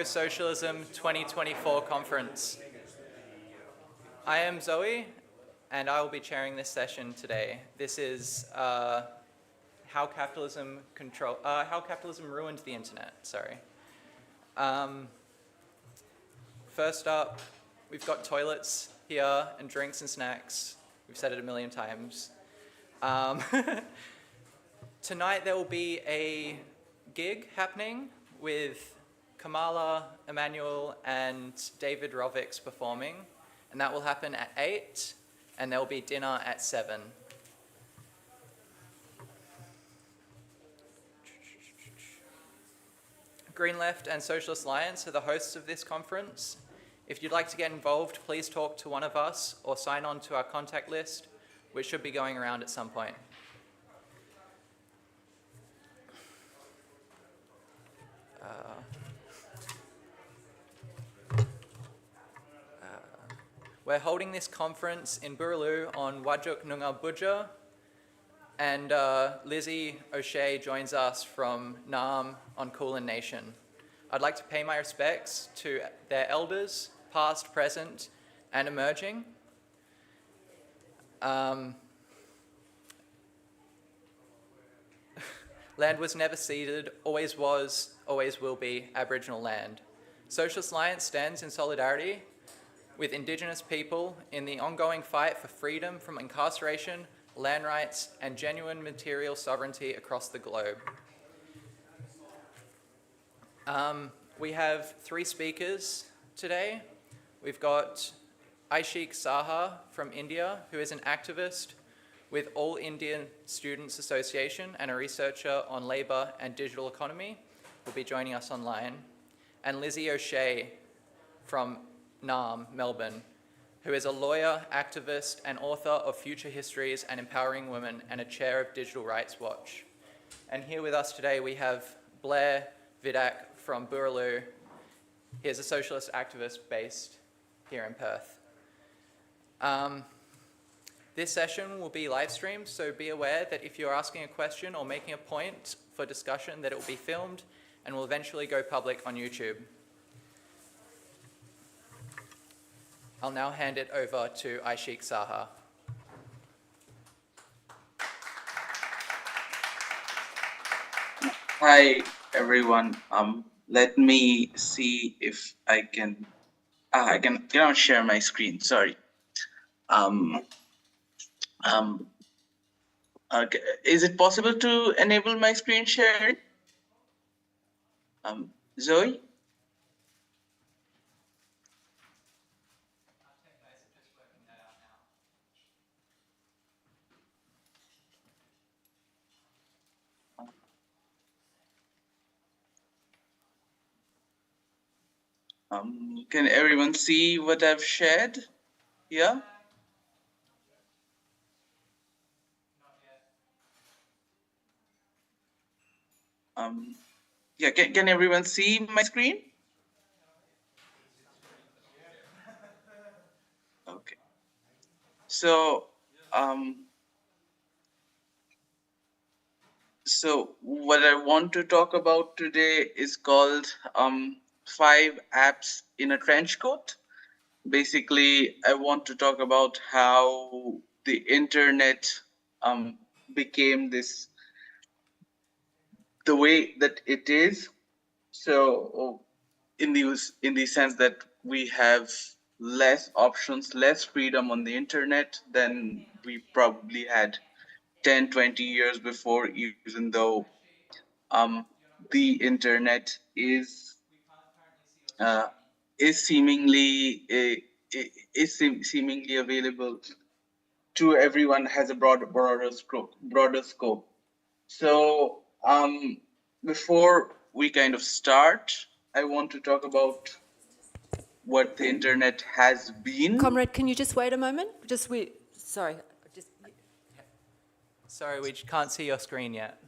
Ecosocialism 2024 conference. I am Zoe, and I will be chairing this session today. This is how capitalism ruined the internet. Sorry. First up, we've got toilets here and drinks and snacks. We've said it a million times. Tonight there will be a gig happening with Kamala, Emmanuel, and David Rovics performing, and that will happen at 8, and there will be dinner at 7. Green Left and Socialist Alliance are the hosts of this conference. If you'd like to get involved, please talk to one of us or sign on to our contact list, which should be going around at some point. We're holding this conference in Boorloo on Wajak Noongar Budja, and Lizzie O'Shea joins us from Naarm on Kulin Nation. I'd like to pay my respects to their elders, past, present, and emerging. Land was never ceded, always was, always will be Aboriginal land. Socialist Alliance stands in solidarity with Indigenous people in the ongoing fight for freedom from incarceration, land rights, and genuine material sovereignty across the globe. We have 3 speakers today. We've got Aishik Saha from India, who is an activist with All Indian Students Association and a researcher on labour and digital economy, will be joining us online. And Lizzie O'Shea from Naarm, Melbourne, who is a lawyer, activist, and author of Future Histories and Empowering Women, and a chair of Digital Rights Watch. And here with us today we have Blair Vidak from Boorloo. He is a socialist activist based here in Perth. This session will be live streamed, so be aware that if you're asking a question or making a point for discussion, that it will be filmed and will eventually go public on YouTube. I'll now hand it over to Aishik Saha. Hi, everyone. Let me see if I can. I cannot share my screen. Sorry. Okay. Is it possible to enable my screen sharing? Zoe? Can everyone see what I've shared? Yeah? Yeah, can everyone see my screen? Okay. So, so what I want to talk about today is called 5 apps in a trench coat. Basically, I want to talk about how the internet became the way that it is. So in the sense that we have less options, less freedom on the internet than we probably had 10, 20 years before, even though the internet is seemingly seemingly available to everyone, has a broader scope. So before we kind of start, I want to talk about what the internet has been. Comrade, can you just wait a moment? Sorry, we can't see your screen yet.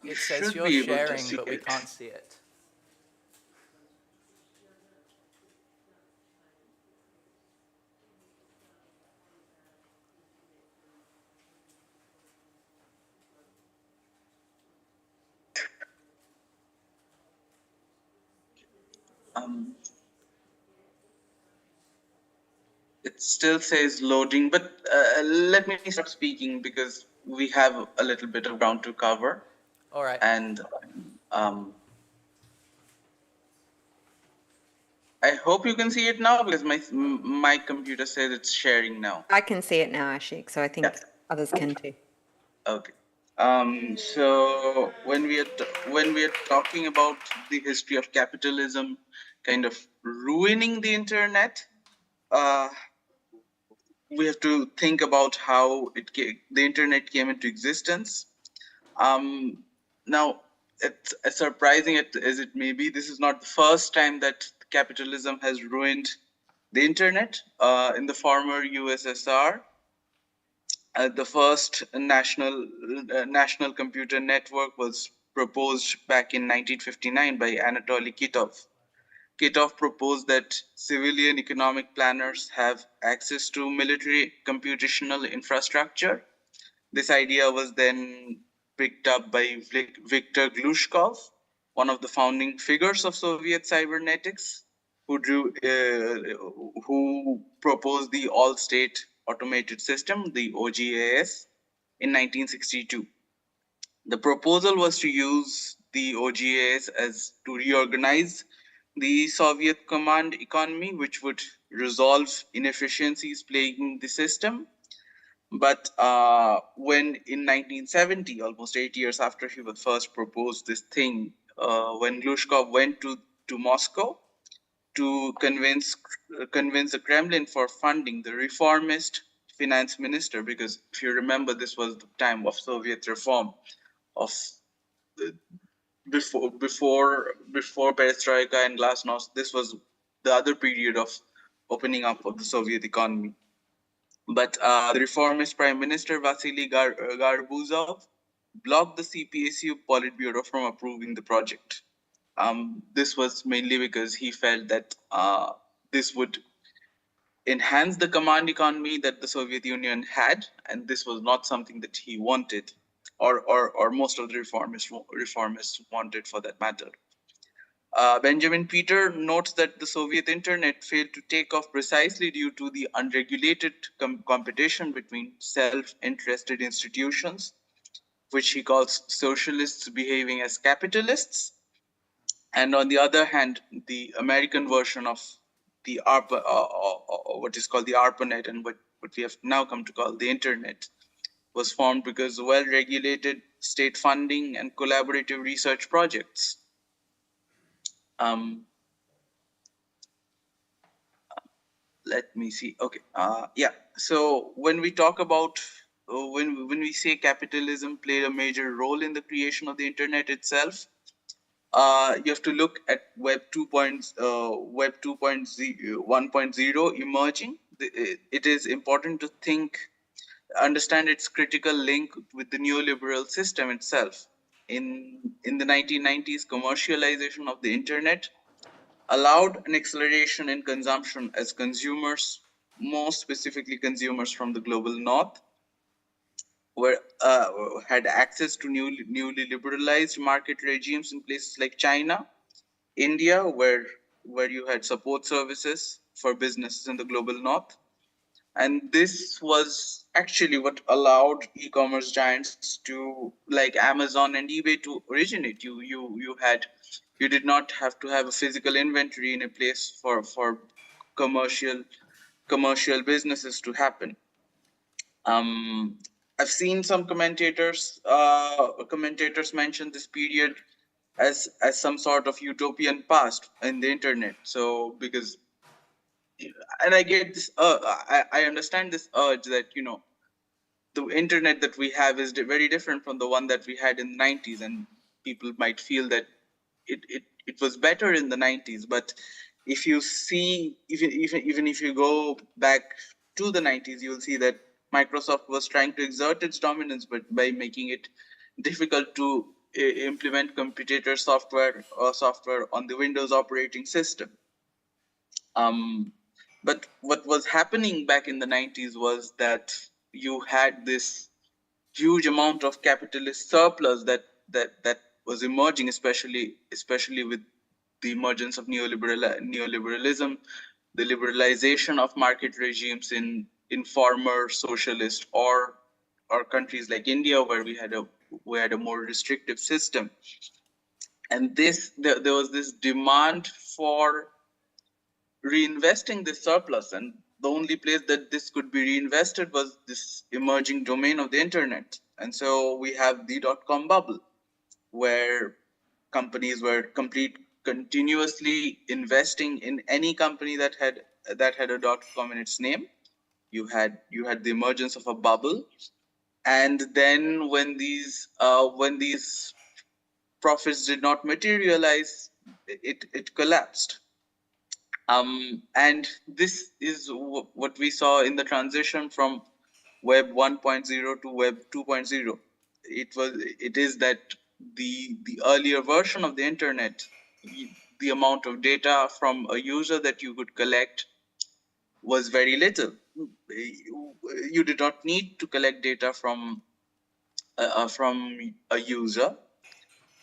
It says you're sharing, but we can't see it. It still says loading, but let me start speaking because we have a little bit of ground to cover. All right. And I hope you can see it now because my computer says it's sharing now. I can see it now, Aishik, so I think others can too. Okay. So when we are talking about the history of capitalism kind of ruining the internet, we have to think about how the internet came into existence. Now, it's as surprising as it may be, this is not the first time that capitalism has ruined the internet. In the former USSR, the first national computer network was proposed back in 1959 by Anatoly Kitov. Kitov proposed that civilian economic planners have access to military computational infrastructure. This idea was then picked up by Viktor Glushkov, one of the founding figures of Soviet cybernetics, who proposed the all-state automated system, the OGAS, in 1962. The proposal was to use the OGAS as to reorganize the Soviet command economy, which would resolve inefficiencies plaguing the system. But when in 1970, almost 8 years after he was first proposed this thing, when Glushkov went to Moscow to convince the Kremlin for funding the reformist finance minister, because if you remember, this was the time of Soviet reform, of before perestroika and glasnost. This was the other period of opening up of the Soviet economy. But the reformist Prime Minister Vasily Garbuzov blocked the CPSU Politburo from approving the project. This was mainly because he felt that this would enhance the command economy that the Soviet Union had, and this was not something that he wanted, or most of the reformists wanted for that matter. Benjamin Peter notes that the Soviet internet failed to take off precisely due to the unregulated competition between self-interested institutions, which he calls socialists behaving as capitalists, and on the other hand, the American version of the ARPA, what is called the ARPANET, and what we have now come to call the internet, was formed because well-regulated state funding and collaborative research projects. Let me see. Okay. Yeah. So when we talk about when we say capitalism played a major role in the creation of the internet itself, you have to look at Web 1.0 emerging. It is important to understand its critical link with the neoliberal system itself. In the 1990s, commercialization of the internet allowed an acceleration in consumption as consumers, more specifically consumers from the global north, had access to newly liberalized market regimes in places like China, India, where you had support services for businesses in the global north. And this was actually what allowed e-commerce giants to, like Amazon and eBay, to originate. You did not have to have a physical inventory in a place for commercial businesses to happen. I've seen some commentators mention this period as some sort of utopian past in the internet. So because, and I get this, I understand this urge that the internet that we have is very different from the one that we had in the 90s, and people might feel that it was better in the 90s. But if you see, even if you go back to the 90s, you'll see that Microsoft was trying to exert its dominance, but by making it difficult to implement computer software on the Windows operating system. But what was happening back in the 90s was that you had this huge amount of capitalist surplus that was emerging, especially with the emergence of neoliberalism, the liberalization of market regimes in former socialist or countries like India, where we had a more restrictive system. And there was this demand for reinvesting this surplus, and the only place that this could be reinvested was this emerging domain of the internet. And so we have the dot-com bubble, where companies were continuously investing in any company that had a .com in its name. You had the emergence of a bubble, and then when these profits did not materialize, it collapsed. And this is what we saw in the transition from Web 1.0 to Web 2.0. It is that the earlier version of the internet, the amount of data from a user that you could collect was very little. You did not need to collect data from a user,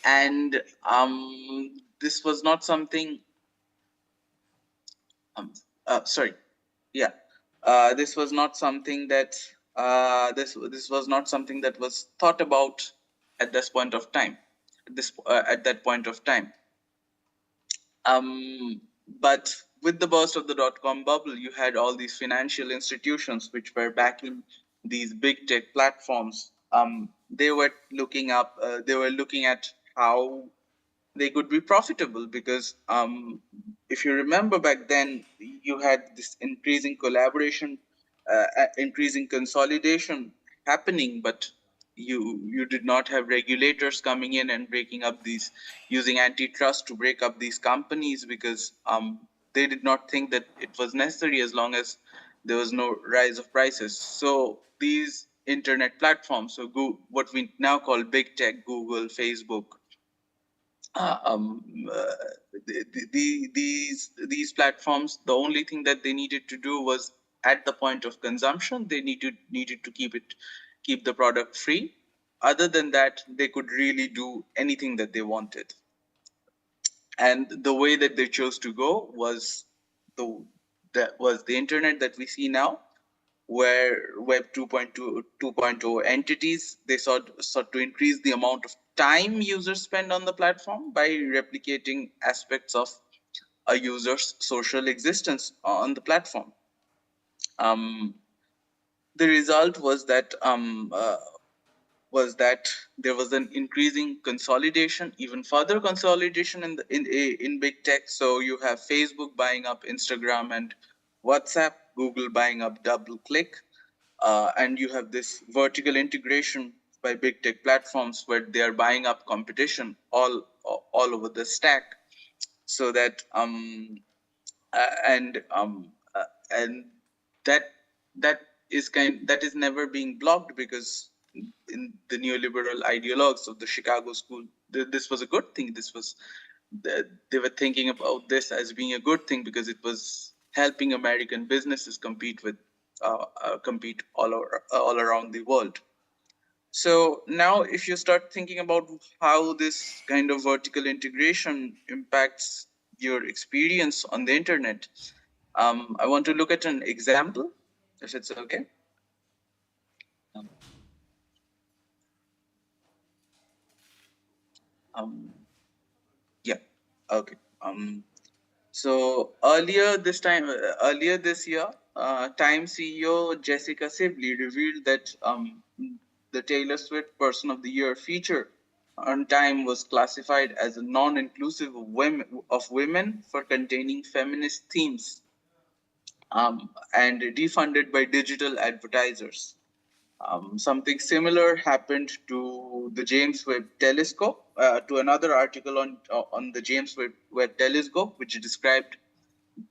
and this was not something. Sorry, yeah, this was not something that this was not something that was thought about at this point of time. At that point of time. But with the burst of the dot-com bubble, you had all these financial institutions which were backing these big tech platforms. They were looking at how they could be profitable, because if you remember back then, you had this increasing collaboration, increasing consolidation happening, but you did not have regulators coming in and breaking up these, using antitrust to break up these companies, because they did not think that it was necessary as long as there was no rise of prices. So these internet platforms, so what we now call big tech, Google, Facebook, these platforms, the only thing that they needed to do was, at the point of consumption, they needed to keep the product free. Other than that, they could really do anything that they wanted. And the way that they chose to go was the internet that we see now, where Web 2.0 entities, they sought to increase the amount of time users spend on the platform by replicating aspects of a user's social existence on the platform. The result was that there was an increasing consolidation, even further consolidation in big tech. So you have Facebook buying up Instagram and WhatsApp, Google buying up DoubleClick, and you have this vertical integration by big tech platforms where they are buying up competition all over the stack, so that and that is never being blocked, because in the neoliberal ideologues of the Chicago school, this was a good thing. They were thinking about this as being a good thing, because it was helping American businesses compete all around the world. So now, if you start thinking about how this kind of vertical integration impacts your experience on the internet, I want to look at an example, if it's okay. Yeah, okay. So earlier this year, Time CEO Jessica Sibley revealed that the Taylor Swift Person of the Year feature on Time was classified as a non-inclusive of women for containing feminist themes, and defunded by digital advertisers. Something similar happened to the James Webb Telescope, to another article on the James Webb Telescope, which described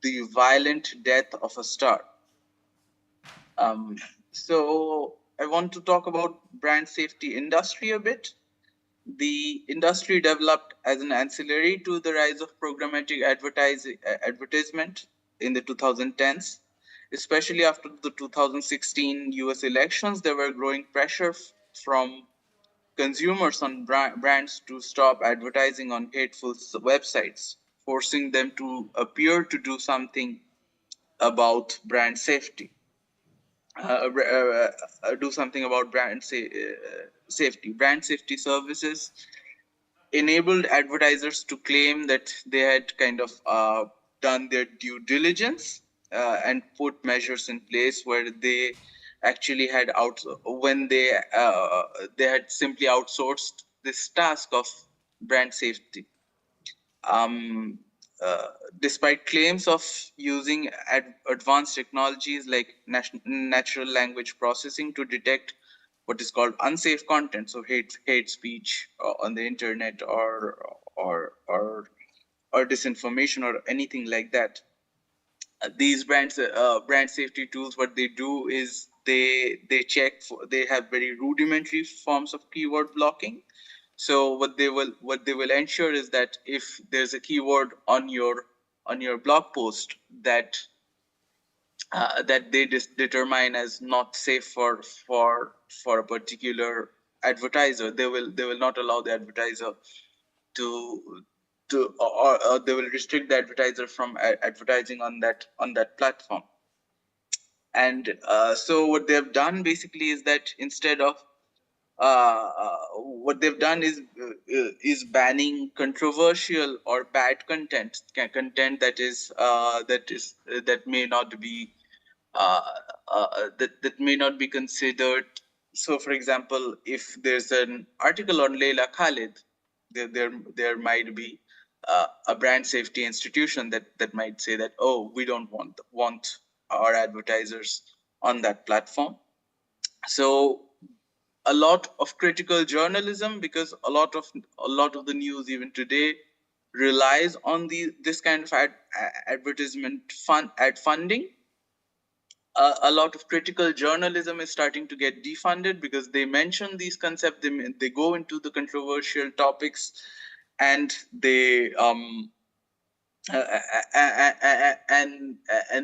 the violent death of a star. So I want to talk about brand safety industry a bit. The industry developed as an ancillary to the rise of programmatic advertisement in the 2010s. Especially after the 2016 US elections, there were growing pressure from consumers on brands to stop advertising on hateful websites, forcing them to appear to do something about brand safety. Do something about safety. Brand safety services enabled advertisers to claim that they had kind of done their due diligence and put measures in place where they actually had when they had simply outsourced this task of brand safety. Um, uh, Despite claims of using advanced technologies like natural language processing to detect what is called unsafe content, so hate speech on the internet or disinformation or anything like that. These brand safety tools, what they do is they check for, they have very rudimentary forms of keyword blocking. So what they will ensure is that if there's a keyword on your blog post that they determine as not safe for a particular advertiser, they will not allow the advertiser to or they will restrict the advertiser from advertising on that platform. And so what they have done basically is that instead of what they've done is banning controversial or bad content that may not be that may not be considered. So, for example, if there's an article on Leila Khalid, there might be a brand safety institution that might say that, oh, we don't want our advertisers on that platform. So a lot of critical journalism, because a lot of the news even today relies on this kind of advertisement ad funding. A lot of critical journalism is starting to get defunded because they mention these concepts, they go into the controversial topics, and they and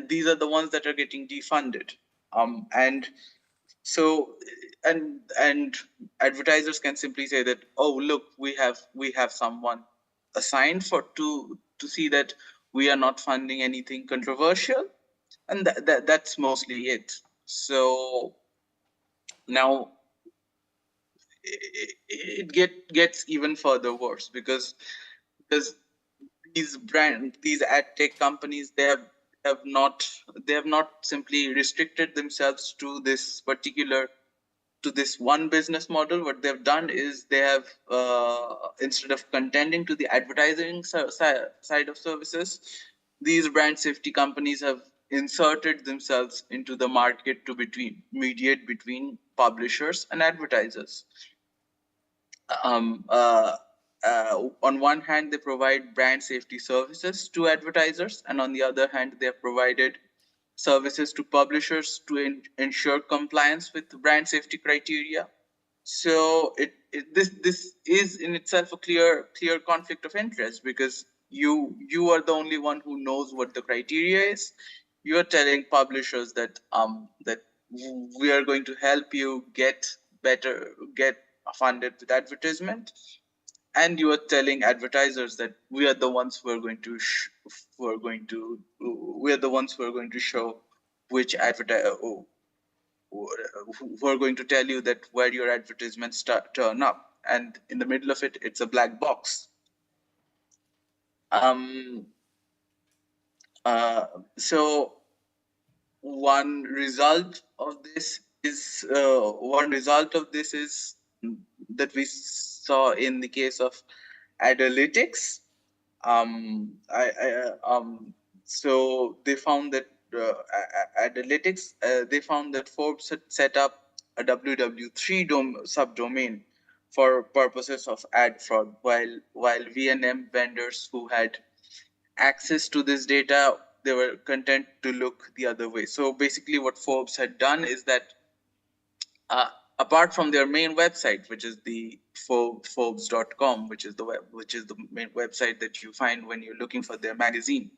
these are the ones that are getting defunded. And so and advertisers can simply say that, oh, look, we have someone assigned to see that we are not funding anything controversial, and that's mostly it. So now gets even further worse because these ad tech companies, they have not simply restricted themselves to this one business model. What they've done is they have instead of contending to the advertising side of services, these brand safety companies have inserted themselves into the market to mediate between publishers and advertisers. On one hand, they provide brand safety services to advertisers, and on the other hand, they have provided services to publishers to ensure compliance with brand safety criteria. So this is in itself a clear conflict of interest, because you are the only one who knows what the criteria is. You are telling publishers that that we are going to help you get funded with advertisement, and you are telling advertisers that we are the ones who are going to show which who are going to tell you that where your advertisements turn up, and in the middle of it, it's a black box. So one result of this is that we saw in the case of analytics. So they found that analytics. They found that Forbes had set up a WW3 subdomain for purposes of ad fraud, while VNM vendors who had access to this data, they were content to look the other way. So basically, what Forbes had done is that apart from their main website, which is the Forbes.com, which is the main website that you find when you're looking for their magazine,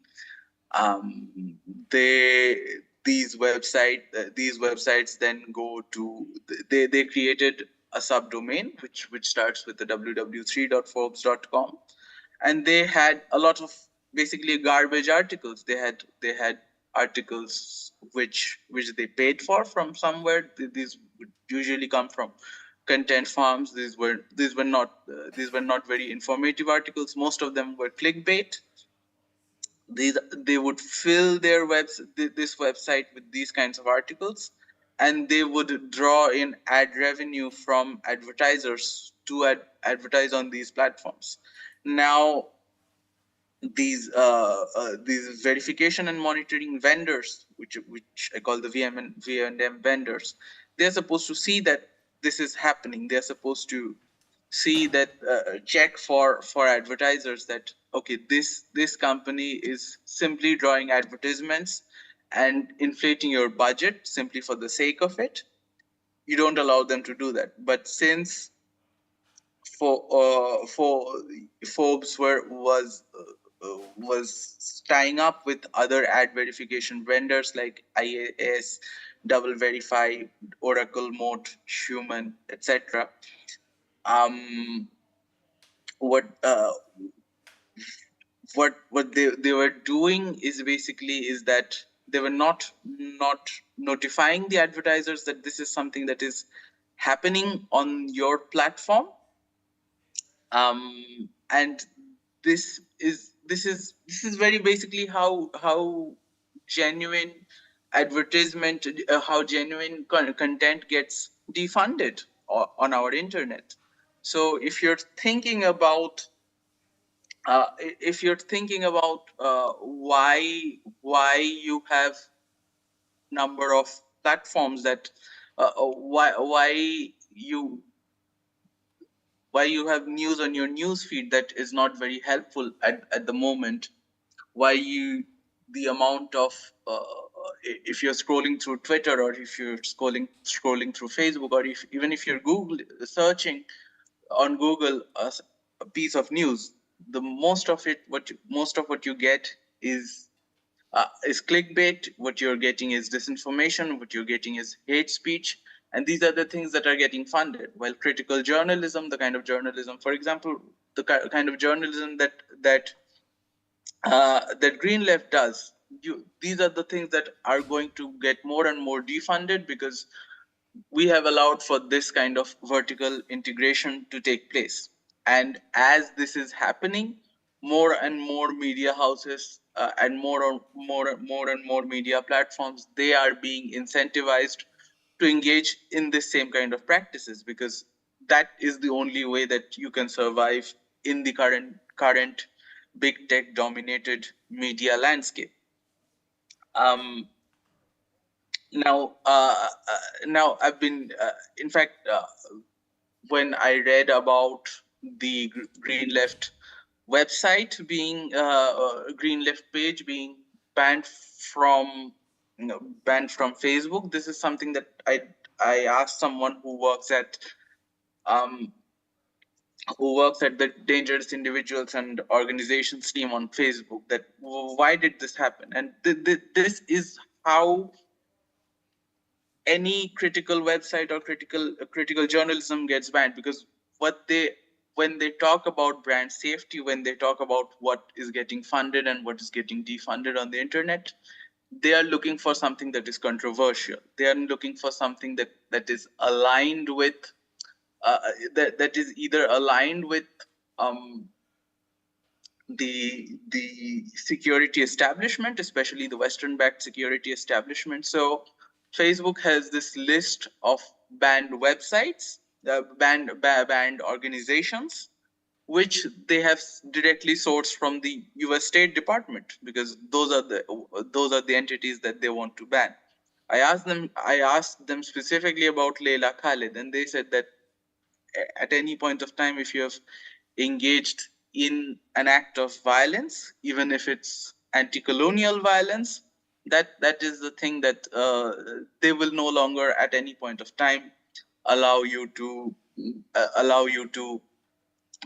these websites then go to they created a subdomain which starts with the www3.forbes.com, and they had a lot of basically garbage articles. They had articles which they paid for from somewhere. These would usually come from content farms. These were not very informative articles. Most of them were clickbait. They would fill their this website with these kinds of articles, and they would draw in ad revenue from advertisers to advertise on these platforms. Now, these verification and monitoring vendors, which I call the V&M vendors, they're supposed to see that this is happening. They're supposed to see that, check for advertisers that, okay, this company is simply drawing advertisements and inflating your budget simply for the sake of it. You don't allow them to do that. But since for Forbes was tying up with other ad verification vendors like IAS, Double Verify, Oracle, Moat, Human, etc. What they were doing is basically is that they were not notifying the advertisers that this is something that is happening on your platform. And this is very basically how genuine advertisement, how genuine content gets defunded on our internet. So if you're thinking about why you have number of platforms that you why you have news on your news feed that is not very helpful at the moment, why you the amount of if you're scrolling through Twitter, or if you're scrolling through Facebook, or even if you're Google searching on Google a piece of news, the most of what you get is clickbait. What you're getting is disinformation. What you're getting is hate speech, and these are the things that are getting funded. While critical journalism, the kind of journalism, for example, the kind of journalism that Green Left does, these are the things that are going to get more and more defunded, because we have allowed for this kind of vertical integration to take place. And as this is happening, more and more media houses and more and more media platforms, they are being incentivized to engage in this same kind of practices, because that is the only way that you can survive in the current big tech dominated media landscape. Now I've been in fact when I read about the Green Left website being Green Left page being banned from Facebook, this is something that I asked someone who works at the Dangerous Individuals and Organizations team on Facebook, that why did this happen? And this is how any critical website or critical journalism gets banned, because when they talk about brand safety, when they talk about what is getting funded and what is getting defunded on the internet, they are looking for something that is controversial. They are looking for something that is aligned with that is either aligned with the security establishment, especially the Western-backed security establishment. So Facebook has this list of banned websites, banned organizations, which they have directly sourced from the U.S. State Department, because those are the entities that they want to ban. I asked them specifically about Leila Khalid, and they said that at any point of time, if you have engaged in an act of violence, even if it's anti-colonial violence, that is the thing that they will no longer at any point of time allow you to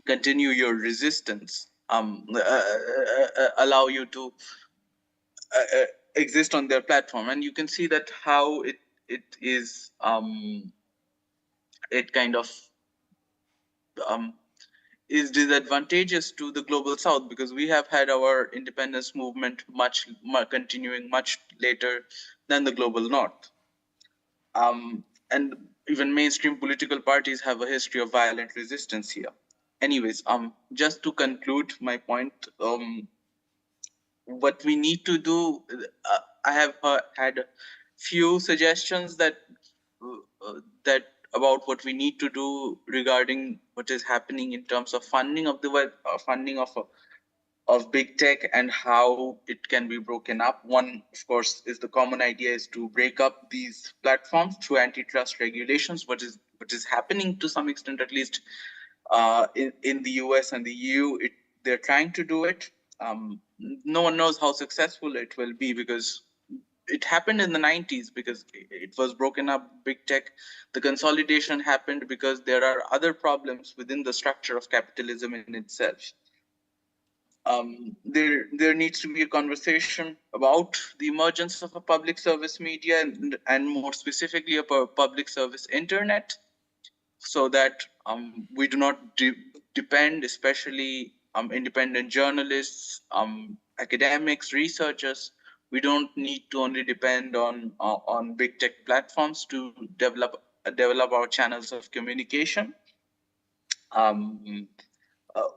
continue your resistance, allow you to exist on their platform. And you can see that how it is it kind of is disadvantageous to the global south, because we have had our independence movement continuing much later than the global north. And even mainstream political parties have a history of violent resistance here. Anyways, just to conclude my point, what we need to do, I have had a few suggestions that about what we need to do regarding what is happening in terms of funding of the web, funding of big tech, and how it can be broken up. One, of course, is the common idea is to break up these platforms through antitrust regulations, what is happening to some extent, at least in the US and the EU. They're trying to do it. No one knows how successful it will be, because it happened in the 90s because it was broken up, big tech. The consolidation happened because there are other problems within the structure of capitalism in itself. There needs to be a conversation about the emergence of a public service media, and more specifically a public service internet, so that we do not depend, especially independent journalists, academics, researchers. We don't need to only depend on big tech platforms to develop our channels of communication. Um, uh,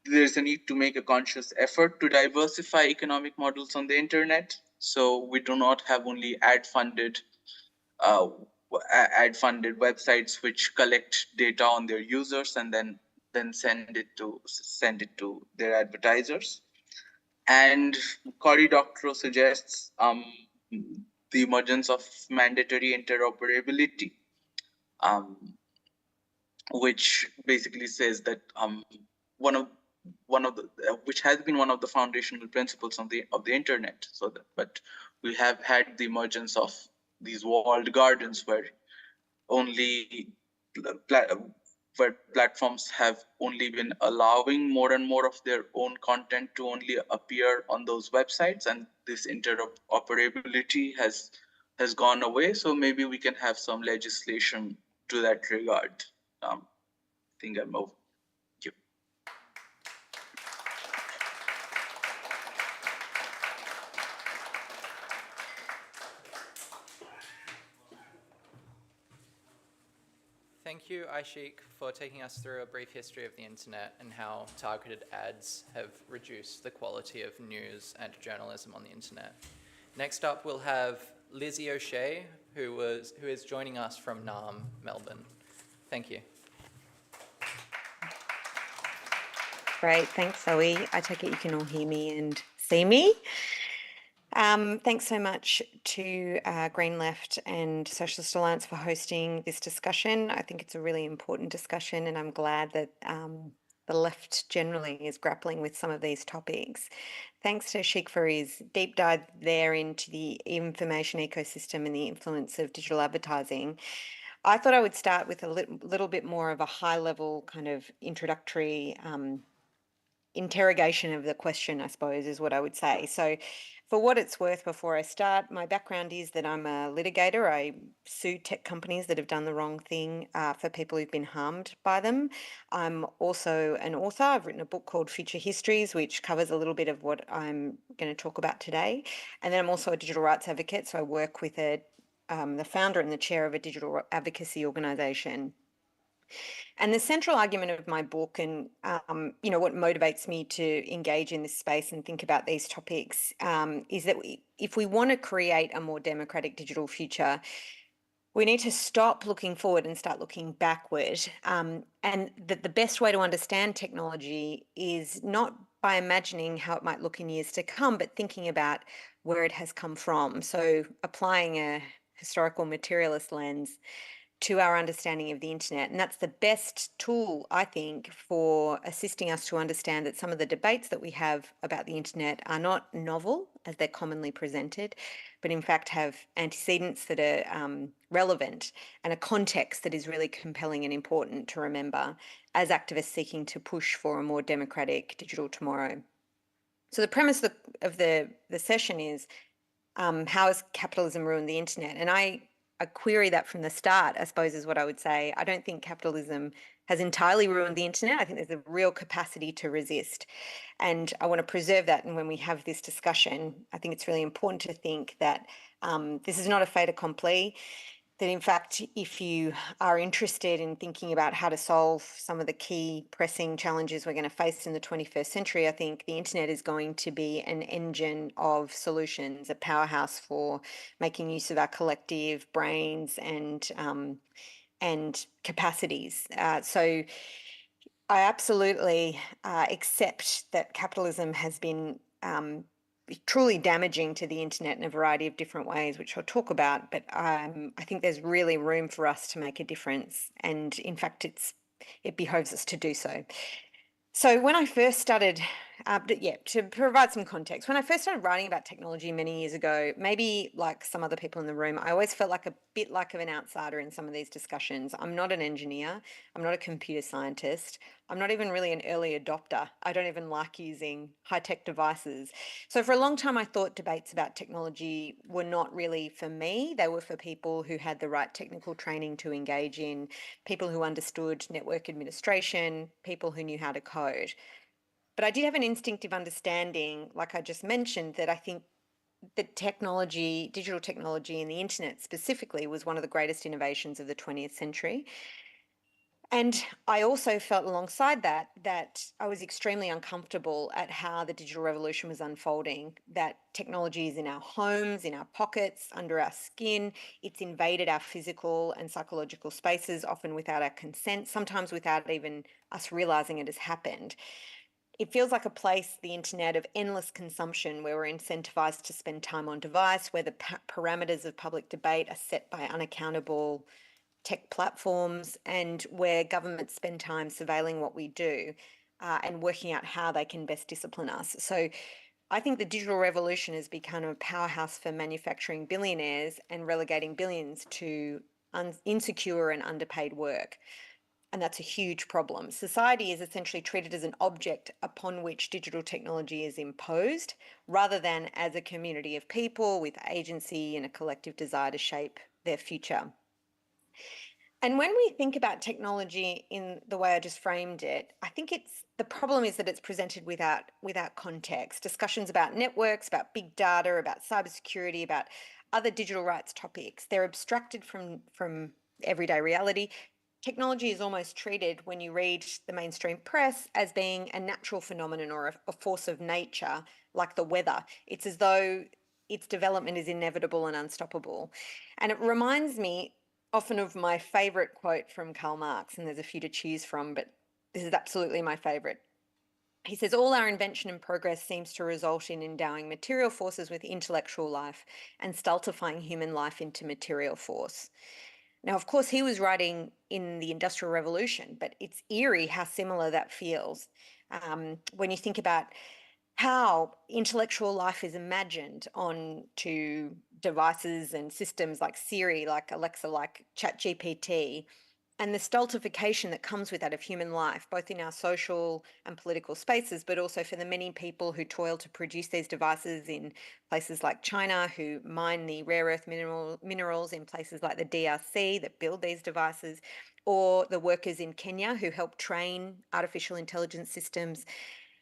there's a need to make a conscious effort to diversify economic models on the internet, so we do not have only ad-funded websites which collect data on their users and then send it to their advertisers. And Cory Doctorow suggests the emergence of mandatory interoperability, um, which basically says that one of the which has been one of the foundational principles of the internet. But we have had the emergence of these walled gardens where only where platforms have only been allowing more and more of their own content to only appear on those websites, and this interoperability has gone away. So maybe we can have some legislation to that regard. I think I'm over. Thank you. Thank you, Aishik, for taking us through a brief history of the internet and how targeted ads have reduced the quality of news and journalism on the internet. Next up, we'll have Lizzie O'Shea, who is joining us from Naarm, Melbourne. Thank you. Great, thanks, Zoe. I take it you can all hear me and see me. Thanks so much to Green Left and Socialist Alliance for hosting this discussion. I think it's a really important discussion, and I'm glad that the left generally is grappling with some of these topics. Thanks to Aishik for his deep dive there into the information ecosystem and the influence of digital advertising. I thought I would start with a little bit more of a high-level kind of introductory interrogation of the question, I suppose, is what I would say. So for what it's worth, before I start, my background is that I'm a litigator. I sue tech companies that have done the wrong thing for people who've been harmed by them. I'm also an author. I've written a book called Future Histories, which covers a little bit of what I'm going to talk about today. And then I'm also a digital rights advocate. So I work with the founder and the chair of a digital advocacy organisation. And the central argument of my book, and what motivates me to engage in this space and think about these topics, is that if we want to create a more democratic digital future, we need to stop looking forward and start looking backward. And that the best way to understand technology is not by imagining how it might look in years to come, but thinking about where it has come from. So applying a historical materialist lens to our understanding of the internet. And that's the best tool, I think, for assisting us to understand that some of the debates that we have about the internet are not novel as they're commonly presented, but in fact have antecedents that are relevant and a context that is really compelling and important to remember as activists seeking to push for a more democratic digital tomorrow. So the premise of the session is, how has capitalism ruined the internet? And I query that from the start, I suppose, is what I would say. I don't think capitalism has entirely ruined the internet. I think there's a real capacity to resist. And I want to preserve that. And when we have this discussion, I think it's really important to think that this is not a fait accompli. That in fact, if you are interested in thinking about how to solve some of the key pressing challenges we're going to face in the 21st century, I think the internet is going to be an engine of solutions, a powerhouse for making use of our collective brains and capacities. So I absolutely accept that capitalism has been truly damaging to the internet in a variety of different ways, which I'll talk about. But I think there's really room for us to make a difference, and in fact, it behoves us to do so. So when I first started, to provide some context, when I first started writing about technology many years ago, maybe like some other people in the room, I always felt like a bit like of an outsider in some of these discussions. I'm not an engineer. I'm not a computer scientist. I'm not even really an early adopter. I don't even like using high-tech devices. So for a long time, I thought debates about technology were not really for me. They were for people who had the right technical training to engage in, people who understood network administration, people who knew how to code. But I did have an instinctive understanding, like I just mentioned, that I think that technology, digital technology and the internet specifically was one of the greatest innovations of the 20th century. And I also felt alongside that I was extremely uncomfortable at how the digital revolution was unfolding, that technology is in our homes, in our pockets, under our skin. It's invaded our physical and psychological spaces, often without our consent, sometimes without even us realizing it has happened. It feels like a place, the internet, of endless consumption where we're incentivized to spend time on device, where the parameters of public debate are set by unaccountable tech platforms, and where governments spend time surveilling what we do and working out how they can best discipline us. So I think the digital revolution has become a powerhouse for manufacturing billionaires and relegating billions to insecure and underpaid work. And that's a huge problem. Society is essentially treated as an object upon which digital technology is imposed, rather than as a community of people with agency and a collective desire to shape their future. And when we think about technology in the way I just framed it, I think the problem is that it's presented without context. Discussions about networks, about big data, about cybersecurity, about other digital rights topics, they're abstracted from everyday reality. Technology is almost treated, when you read the mainstream press, as being a natural phenomenon or a force of nature, like the weather. It's as though its development is inevitable and unstoppable. And it reminds me often of my favorite quote from Karl Marx, and there's a few to choose from, but this is absolutely my favorite. He says, all our invention and progress seems to result in endowing material forces with intellectual life and stultifying human life into material force. Now, of course, he was writing in the Industrial Revolution, but it's eerie how similar that feels when you think about how intellectual life is imagined onto devices and systems like Siri, like Alexa, like ChatGPT, and the stultification that comes with that of human life, both in our social and political spaces, but also for the many people who toil to produce these devices in places like China, who mine the rare earth minerals in places like the DRC that build these devices, or the workers in Kenya who help train artificial intelligence systems,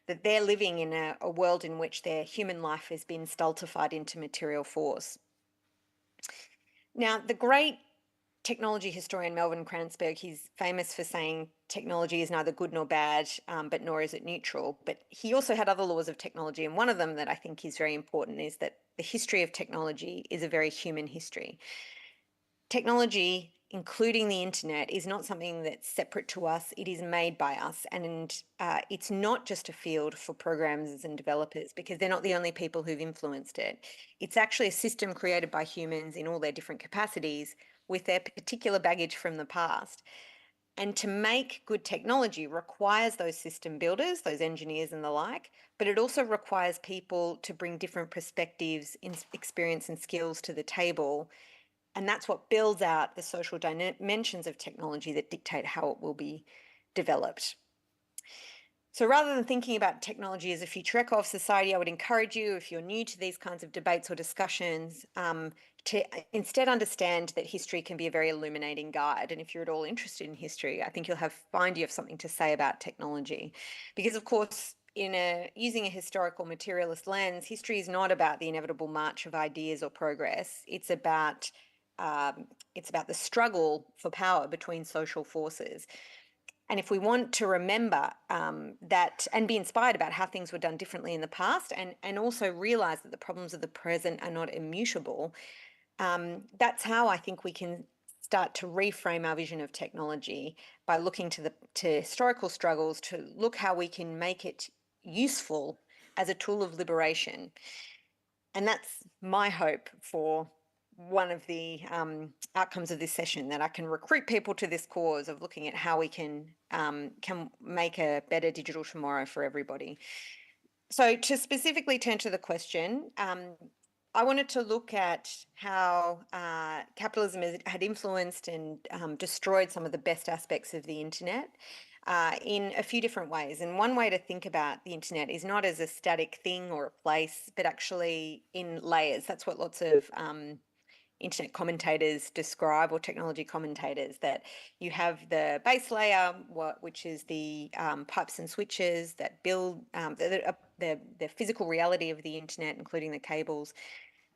that they're living in a world in which their human life has been stultified into material force. Now, the great technology historian Melvin Kranzberg, he's famous for saying technology is neither good nor bad, but nor is it neutral. But he also had other laws of technology, and one of them that I think is very important is that the history of technology is a very human history. Technology, including the internet, is not something that's separate to us. It is made by us, and it's not just a field for programmers and developers, because they're not the only people who've influenced it. It's actually a system created by humans in all their different capacities, with their particular baggage from the past. And to make good technology requires those system builders, those engineers and the like, but it also requires people to bring different perspectives, experience and skills to the table. And that's what builds out the social dimensions of technology that dictate how it will be developed. So rather than thinking about technology as a future echo of society, I would encourage you, if you're new to these kinds of debates or discussions, to instead understand that history can be a very illuminating guide. And if you're at all interested in history, I think you'll find you have something to say about technology. Because of course, using a historical materialist lens, history is not about the inevitable march of ideas or progress. It's about the struggle for power between social forces. And if we want to remember that and be inspired about how things were done differently in the past, and also realize that the problems of the present are not immutable, that's how I think we can start to reframe our vision of technology by looking to historical struggles, to look how we can make it useful as a tool of liberation. And that's my hope for one of the outcomes of this session, that I can recruit people to this cause of looking at how we can make a better digital tomorrow for everybody. So to specifically turn to the question, I wanted to look at how capitalism had influenced and destroyed some of the best aspects of the internet in a few different ways. And one way to think about the internet is not as a static thing or a place, but actually in layers. That's what lots of internet commentators describe, or technology commentators, that you have the base layer, which is the pipes and switches that build the physical reality of the internet, including the cables.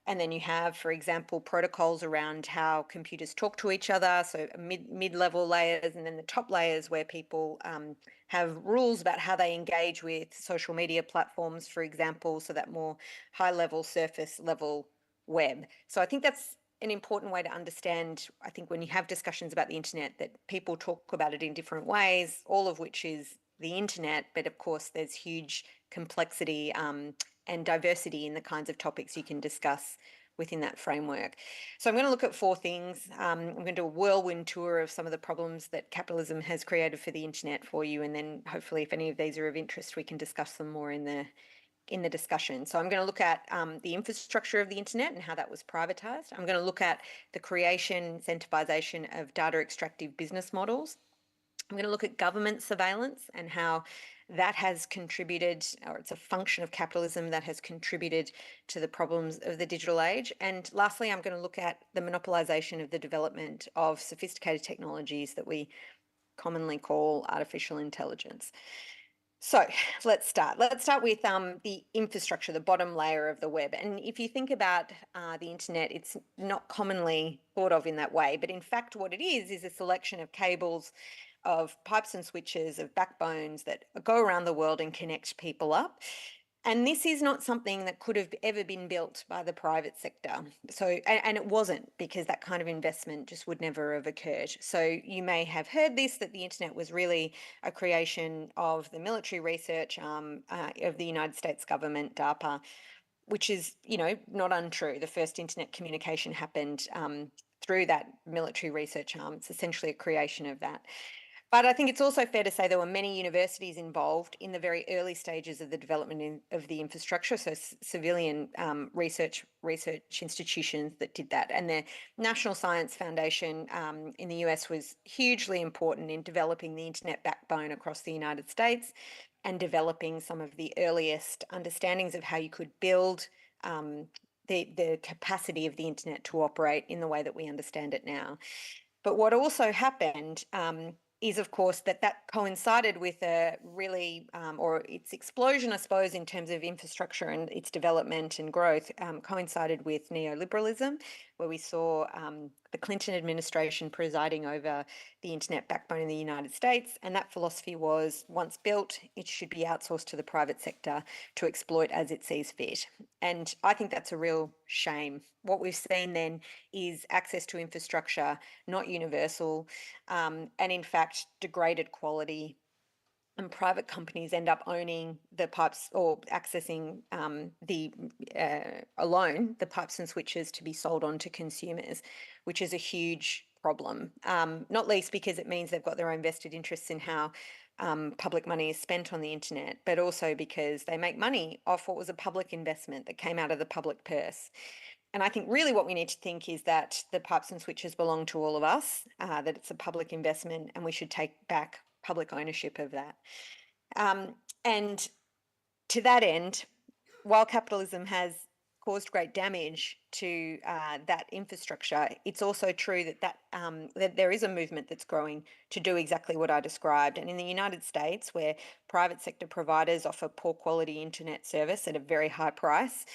And then you have, for example, protocols around how computers talk to each other, so mid-level layers, and then the top layers where people have rules about how they engage with social media platforms, for example, so that more high-level, surface-level web. So I think that's an important way to understand, I think, when you have discussions about the internet, that people talk about it in different ways, all of which is the internet, but of course there's huge complexity and diversity in the kinds of topics you can discuss within that framework. So I'm going to look at four things. I'm going to do a whirlwind tour of some of the problems that capitalism has created for the internet for you, and then hopefully if any of these are of interest, we can discuss them more in the discussion. So I'm going to look at the infrastructure of the internet and how that was privatized. I'm going to look at the creation, incentivization of data extractive business models. I'm going to look at government surveillance and how that has contributed, or it's a function of capitalism that has contributed to the problems of the digital age. And lastly, I'm going to look at the monopolization of the development of sophisticated technologies that we commonly call artificial intelligence. So let's start. Let's start with the infrastructure, the bottom layer of the web. And if you think about the internet, it's not commonly thought of in that way. But in fact, what it is a selection of cables, of pipes and switches, of backbones that go around the world and connect people up. And this is not something that could have ever been built by the private sector. So, and it wasn't, because that kind of investment just would never have occurred. So you may have heard this, that the internet was really a creation of the military research of the United States government, DARPA, which is, not untrue. The first internet communication happened through that military research arm. It's essentially a creation of that. But I think it's also fair to say there were many universities involved in the very early stages of the development of the infrastructure, so civilian research institutions that did that. And the National Science Foundation in the US was hugely important in developing the internet backbone across the United States and developing some of the earliest understandings of how you could build the capacity of the internet to operate in the way that we understand it now. But what also happened is, of course, that coincided with a really, or its explosion, I suppose, in terms of infrastructure and its development and growth, coincided with neoliberalism, where we saw the Clinton administration presiding over the internet backbone in the United States. And that philosophy was, once built, it should be outsourced to the private sector to exploit as it sees fit. And I think that's a real shame. What we've seen then is access to infrastructure, not universal, and in fact, degraded quality. And private companies end up owning the pipes, or accessing alone the pipes and switches to be sold on to consumers, which is a huge problem, not least because it means they've got their own vested interests in how public money is spent on the internet, but also because they make money off what was a public investment that came out of the public purse. And I think really what we need to think is that the pipes and switches belong to all of us, that it's a public investment, and we should take back public ownership of that. And to that end, while capitalism has caused great damage to that infrastructure, it's also true that there is a movement that's growing to do exactly what I described. And in the United States, where private sector providers offer poor quality internet service at a very high price,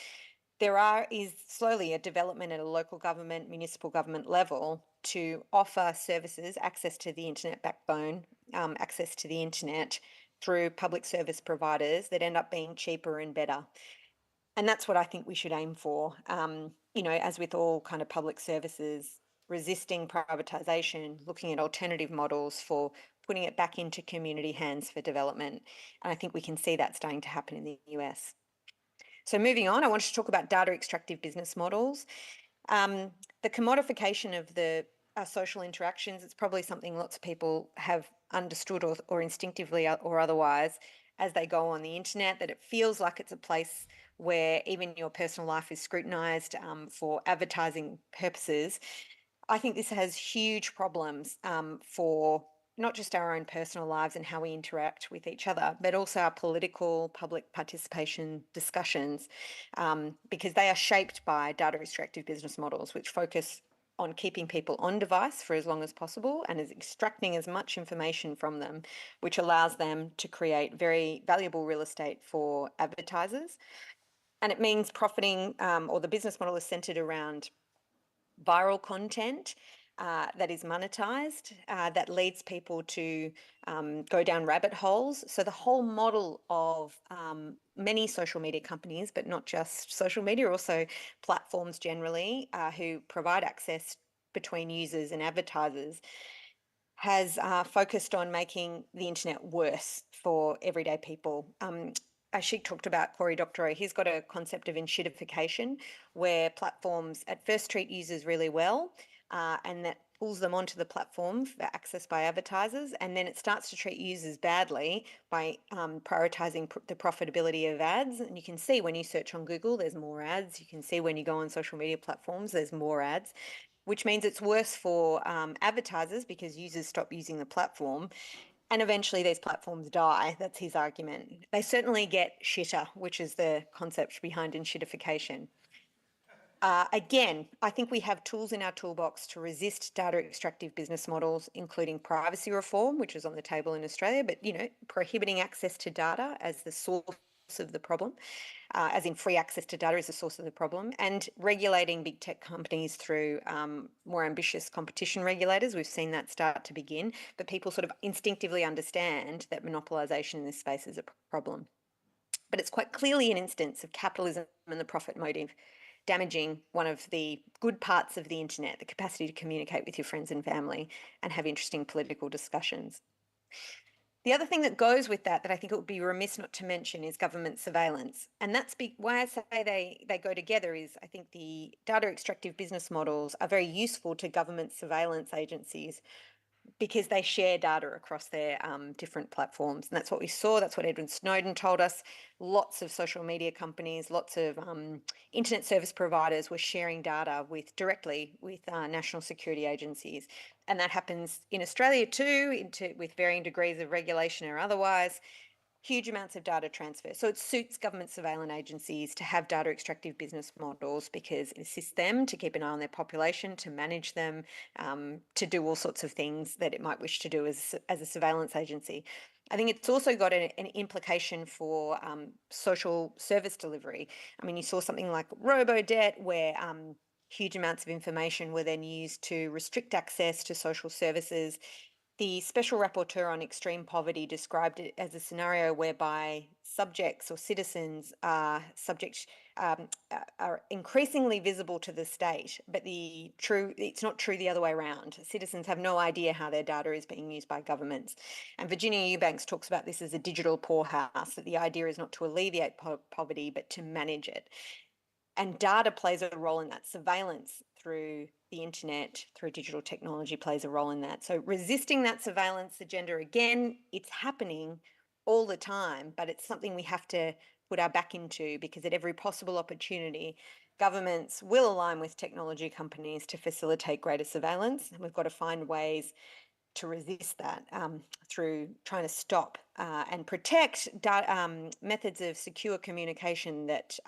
is slowly a development at a local government, municipal government level to offer services, access to the internet backbone, access to the internet through public service providers that end up being cheaper and better. And that's what I think we should aim for. As with all kind of public services, resisting privatisation, looking at alternative models for putting it back into community hands for development. And I think we can see that starting to happen in the US. So moving on, I wanted to talk about data extractive business models. The commodification of the social interactions, it's probably something lots of people have understood or instinctively or otherwise as they go on the internet, that it feels like it's a place where even your personal life is scrutinised for advertising purposes. I think this has huge problems for not just our own personal lives and how we interact with each other, but also our political public participation discussions, because they are shaped by data extractive business models, which focus on keeping people on device for as long as possible and is extracting as much information from them, which allows them to create very valuable real estate for advertisers. And it means profiting, or the business model is centered around viral content that is monetized, that leads people to go down rabbit holes. So the whole model of many social media companies, but not just social media, also platforms generally, who provide access between users and advertisers, has focused on making the internet worse for everyday people. Aishik talked about Cory Doctorow. He's got a concept of enshittification, where platforms at first treat users really well, and that pulls them onto the platform for access by advertisers, and then it starts to treat users badly by prioritising the profitability of ads. And you can see when you search on Google, there's more ads. You can see when you go on social media platforms, there's more ads, which means it's worse for advertisers because users stop using the platform. And eventually these platforms die. That's his argument. They certainly get shitter, which is the concept behind enshittification. Again, I think we have tools in our toolbox to resist data extractive business models, including privacy reform, which is on the table in Australia, but prohibiting access to data as the source of the problem, as in free access to data is the source of the problem, and regulating big tech companies through more ambitious competition regulators. We've seen that start to begin, but people sort of instinctively understand that monopolisation in this space is a problem. But it's quite clearly an instance of capitalism and the profit motive damaging one of the good parts of the internet, the capacity to communicate with your friends and family and have interesting political discussions. The other thing that goes with that I think it would be remiss not to mention is government surveillance. And that's why I say they go together is I think the data extractive business models are very useful to government surveillance agencies because they share data across their different platforms. And that's what we saw. That's what Edward Snowden told us. Lots of social media companies, lots of internet service providers were sharing data directly with national security agencies. And that happens in Australia too, with varying degrees of regulation or otherwise. Huge amounts of data transfer. So it suits government surveillance agencies to have data extractive business models because it assists them to keep an eye on their population, to manage them, to do all sorts of things that it might wish to do as a surveillance agency. I think it's also got an implication for social service delivery. I mean, you saw something like robo-debt where huge amounts of information were then used to restrict access to social services. The Special Rapporteur on Extreme Poverty described it as a scenario whereby subjects or citizens are increasingly visible to the state, but it's not true the other way around. Citizens have no idea how their data is being used by governments. And Virginia Eubanks talks about this as a digital poorhouse, that the idea is not to alleviate poverty, but to manage it. And data plays a role in that. Surveillance through the internet, through digital technology plays a role in that. So resisting that surveillance agenda, again, it's happening all the time, but it's something we have to put our back into because at every possible opportunity, governments will align with technology companies to facilitate greater surveillance. And we've got to find ways to resist that through trying to stop and protect methods of secure communication that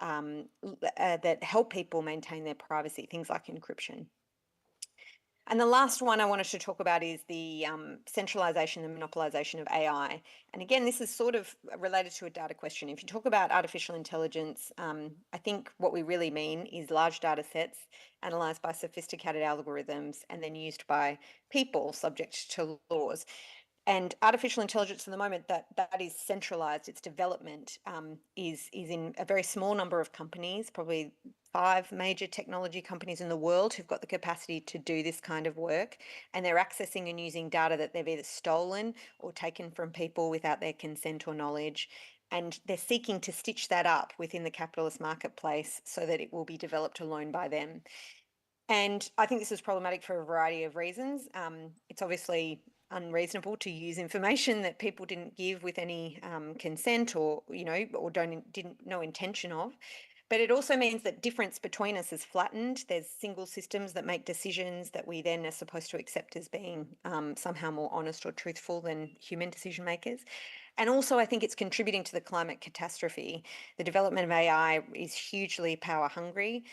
that help people maintain their privacy, things like encryption. And the last one I wanted to talk about is the centralization and monopolization of AI. And again, this is sort of related to a data question. If you talk about artificial intelligence, I think what we really mean is large data sets analyzed by sophisticated algorithms and then used by people subject to laws. And artificial intelligence at the moment, that is centralized. Its development is in a very small number of companies, probably 5 major technology companies in the world who've got the capacity to do this kind of work. And they're accessing and using data that they've either stolen or taken from people without their consent or knowledge. And they're seeking to stitch that up within the capitalist marketplace so that it will be developed alone by them. And I think this is problematic for a variety of reasons. It's obviously unreasonable to use information that people didn't give with any consent or, or didn't no intention of. But it also means that difference between us is flattened. There's single systems that make decisions that we then are supposed to accept as being somehow more honest or truthful than human decision makers. And also, I think it's contributing to the climate catastrophe. The development of AI is hugely power hungry.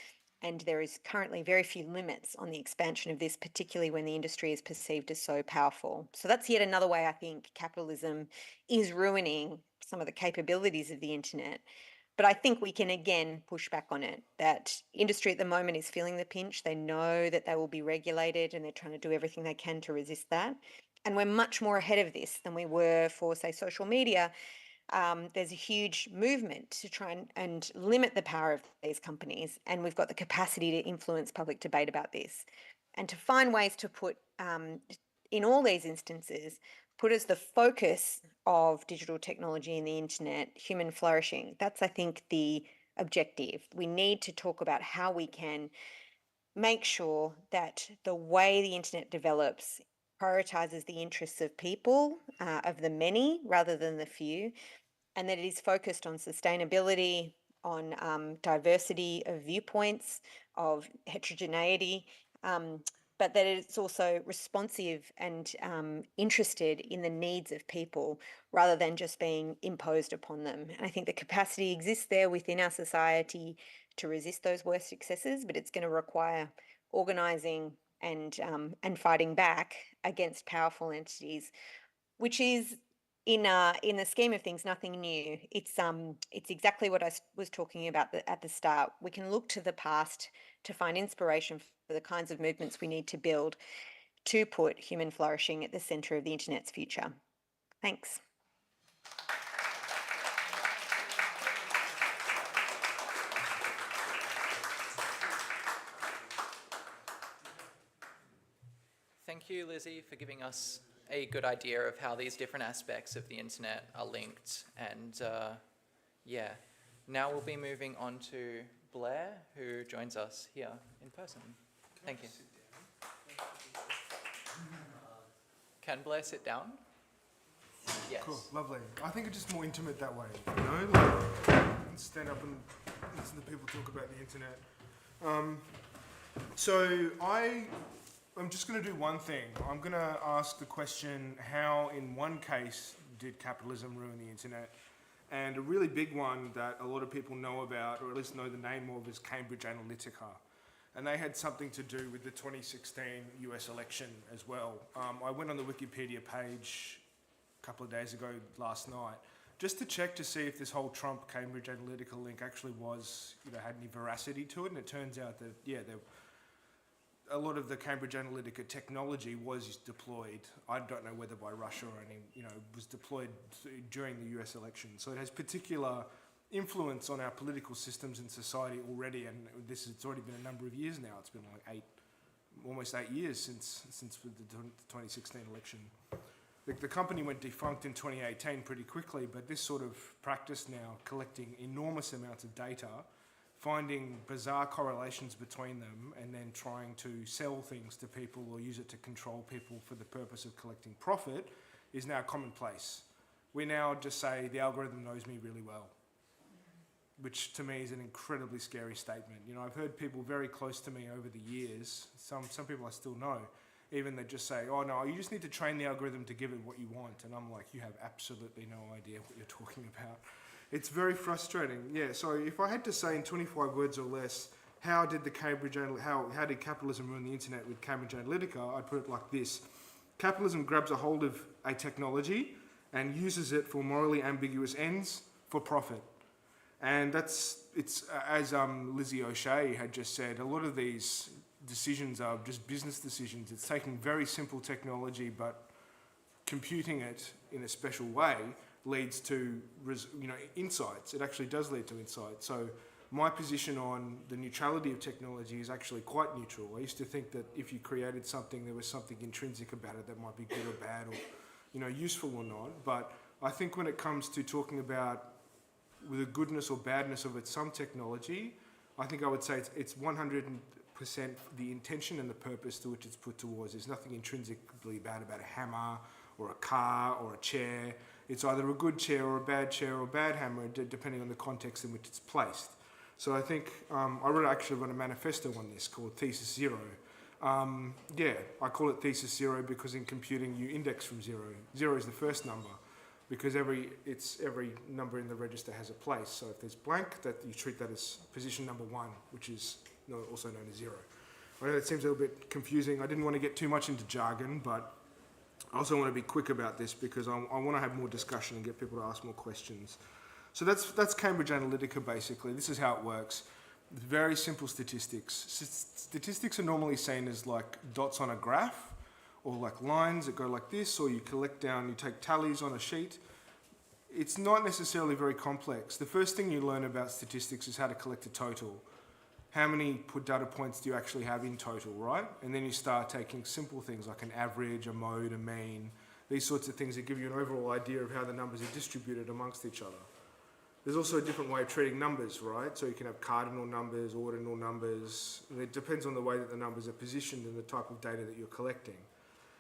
And there is currently very few limits on the expansion of this, particularly when the industry is perceived as so powerful. So that's yet another way I think capitalism is ruining some of the capabilities of the internet. But I think we can again push back on it. That industry at the moment is feeling the pinch. They know that they will be regulated and they're trying to do everything they can to resist that. And we're much more ahead of this than we were for, say, social media. There's a huge movement to try and limit the power of these companies, and we've got the capacity to influence public debate about this and to find ways to put, in all these instances, put as the focus of digital technology and the internet, human flourishing. That's, I think, the objective. We need to talk about how we can make sure that the way the internet develops prioritizes the interests of people, of the many rather than the few, and that it is focused on sustainability, on diversity of viewpoints, of heterogeneity, but that it's also responsive and interested in the needs of people rather than just being imposed upon them. And I think the capacity exists there within our society to resist those worst excesses, but it's going to require organising and fighting back against powerful entities, which is in the scheme of things nothing new. It's exactly what I was talking about at the start. We can look to the past to find inspiration for the kinds of movements we need to build to put human flourishing at the centre of the internet's future. Thanks. Thank you, Lizzie, for giving us a good idea of how these different aspects of the internet are linked. And yeah, now we'll be moving on to Blair, who joins us here in person. Thank you. Can Blair sit down? Yes. Cool, lovely. I think it's just more intimate that way, like you can stand up and listen to people talk about the internet. So I'm just going to do one thing. I'm going to ask the question, how in one case did capitalism ruin the internet? And a really big one that a lot of people know about, or at least know the name of, is Cambridge Analytica. And they had something to do with the 2016 US election as well. I went on the Wikipedia page a couple of days ago last night, just to check to see if this whole Trump Cambridge Analytica link actually was, had any veracity to it. And it turns out that, yeah, a lot of the Cambridge Analytica technology was deployed. I don't know whether by Russia or any, was deployed during the US election. So it has particular influence on our political systems and society already. And it's already been a number of years now. It's been like almost 8 years since the 2016 election. The company went defunct in 2018 pretty quickly, but this sort of practice now, collecting enormous amounts of data, finding bizarre correlations between them, and then trying to sell things to people or use it to control people for the purpose of collecting profit, is now commonplace. We now just say the algorithm knows me really well, which to me is an incredibly scary statement. I've heard people very close to me over the years, some people I still know, Even they just say, oh no, you just need to train the algorithm to give it what you want. And I'm like, you have absolutely no idea what you're talking about. It's very frustrating. Yeah, so if I had to say in 25 words or less, how did capitalism ruin the internet with Cambridge Analytica, I'd put it like this. Capitalism grabs a hold of a technology and uses it for morally ambiguous ends for profit. And it's as Lizzie O'Shea had just said, a lot of these decisions are just business decisions. It's taking very simple technology, but computing it in a special way leads to insights. It actually does lead to insights. So my position on the neutrality of technology is actually quite neutral. I used to think that if you created something, there was something intrinsic about it that might be good or bad, or useful or not. But I think when it comes to talking about the goodness or badness of some technology, I think I would say it's 100% the intention and the purpose to which it's put towards. There's nothing intrinsically bad about a hammer or a car or a chair. It's either a good chair or a bad hammer, depending on the context in which it's placed. So I think I actually wrote a manifesto on this called Thesis Zero. I call it Thesis Zero because in computing you index from zero. Zero is the first number because every number in the register has a place. So if there's blank, that you treat that as position number 1, which is also known as zero. I know that seems a little bit confusing. I didn't want to get too much into jargon, but I also want to be quick about this because I want to have more discussion and get people to ask more questions. So that's Cambridge Analytica basically. This is how it works. Very simple statistics. Statistics are normally seen as like dots on a graph or like lines that go like this, or you take tallies on a sheet. It's not necessarily very complex. The first thing you learn about statistics is how to collect a total. How many data points do you actually have in total, right? And then you start taking simple things like an average, a mode, a mean, these sorts of things that give you an overall idea of how the numbers are distributed amongst each other. There's also a different way of treating numbers, right? So you can have cardinal numbers, ordinal numbers. And it depends on the way that the numbers are positioned and the type of data that you're collecting.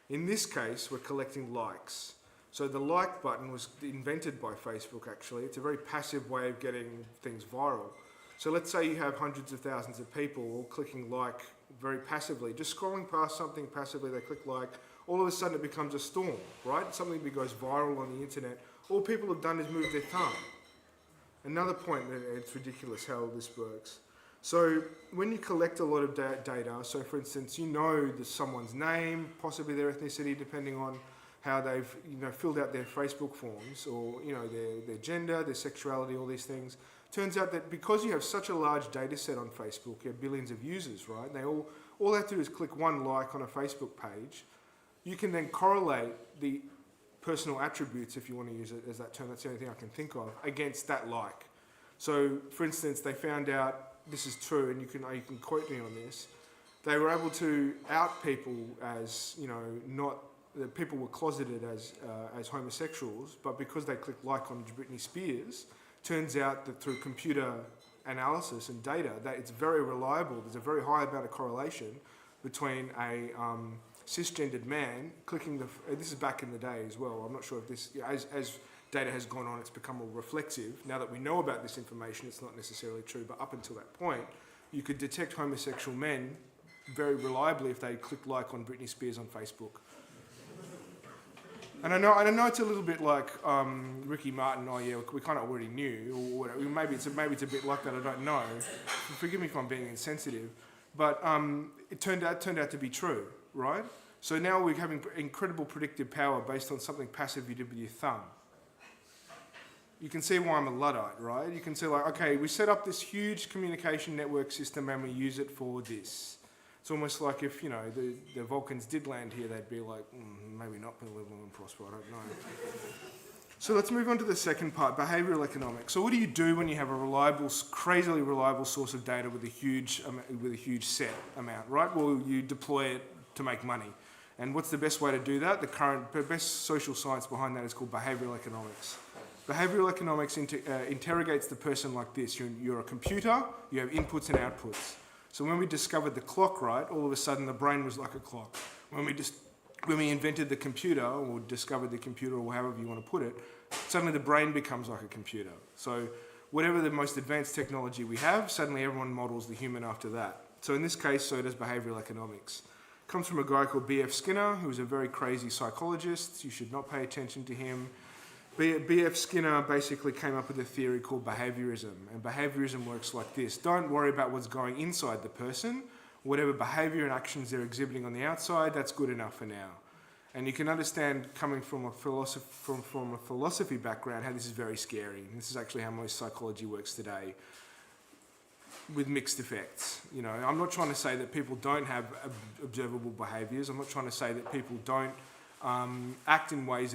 In this case, we're collecting likes. So the like button was invented by Facebook, actually. It's a very passive way of getting things viral. So let's say you have hundreds of thousands of people all clicking like very passively, just scrolling past something passively, they click like, all of a sudden it becomes a storm, right? Something goes viral on the internet. All people have done is move their thumb. Another point, it's ridiculous how this works. So when you collect a lot of data, so for instance, someone's name, possibly their ethnicity, depending on how they've filled out their Facebook forms, or their gender, their sexuality, all these things. Turns out that because you have such a large data set on Facebook, you have billions of users, right? They all they have to do is click one like on a Facebook page. You can then correlate the personal attributes, if you want to use it as that term, that's the only thing I can think of, against that like. So, for instance, they found out, this is true, and you can quote me on this, they were able to out people as, people were closeted as homosexuals, but because they clicked like on Britney Spears, turns out that through computer analysis and data, that it's very reliable. There's a very high amount of correlation between a cisgendered man clicking this is back in the day as well. I'm not sure if this, as data has gone on, it's become more reflexive. Now that we know about this information, it's not necessarily true, but up until that point, you could detect homosexual men very reliably if they clicked like on Britney Spears on Facebook. And I know it's a little bit like Ricky Martin. Oh yeah, we kind of already knew, or whatever. Maybe it's a bit like that. I don't know. Forgive me if I'm being insensitive, but it turned out to be true, right? So now we're having incredible predictive power based on something passive you did with your thumb. You can see why I'm a Luddite, right? You can see okay, we set up this huge communication network system and we use it for this. It's almost like if, the Vulcans did land here, they'd be like, maybe not, but live long and prosper, I don't know. So let's move on to the second part, behavioural economics. So what do you do when you have a crazily reliable source of data with a huge set amount, right? Well, you deploy it to make money. And what's the best way to do that? The best social science behind that is called behavioural economics. Behavioural economics interrogates the person like this. You're a computer, you have inputs and outputs. So when we discovered the clock, right, all of a sudden the brain was like a clock. When we invented the computer, or discovered the computer, or however you want to put it, suddenly the brain becomes like a computer. So whatever the most advanced technology we have, suddenly everyone models the human after that. So in this case, so does behavioural economics. Comes from a guy called B.F. Skinner, who was a very crazy psychologist. You should not pay attention to him. B.F. Skinner basically came up with a theory called behaviorism, and behaviorism works like this. Don't worry about what's going inside the person. Whatever behavior and actions they're exhibiting on the outside, that's good enough for now. And you can understand, coming from a philosophy background, how this is very scary. And this is actually how most psychology works today, with mixed effects. You know, I'm not trying to say that people don't have observable behaviours. I'm not trying to say that people don't act in ways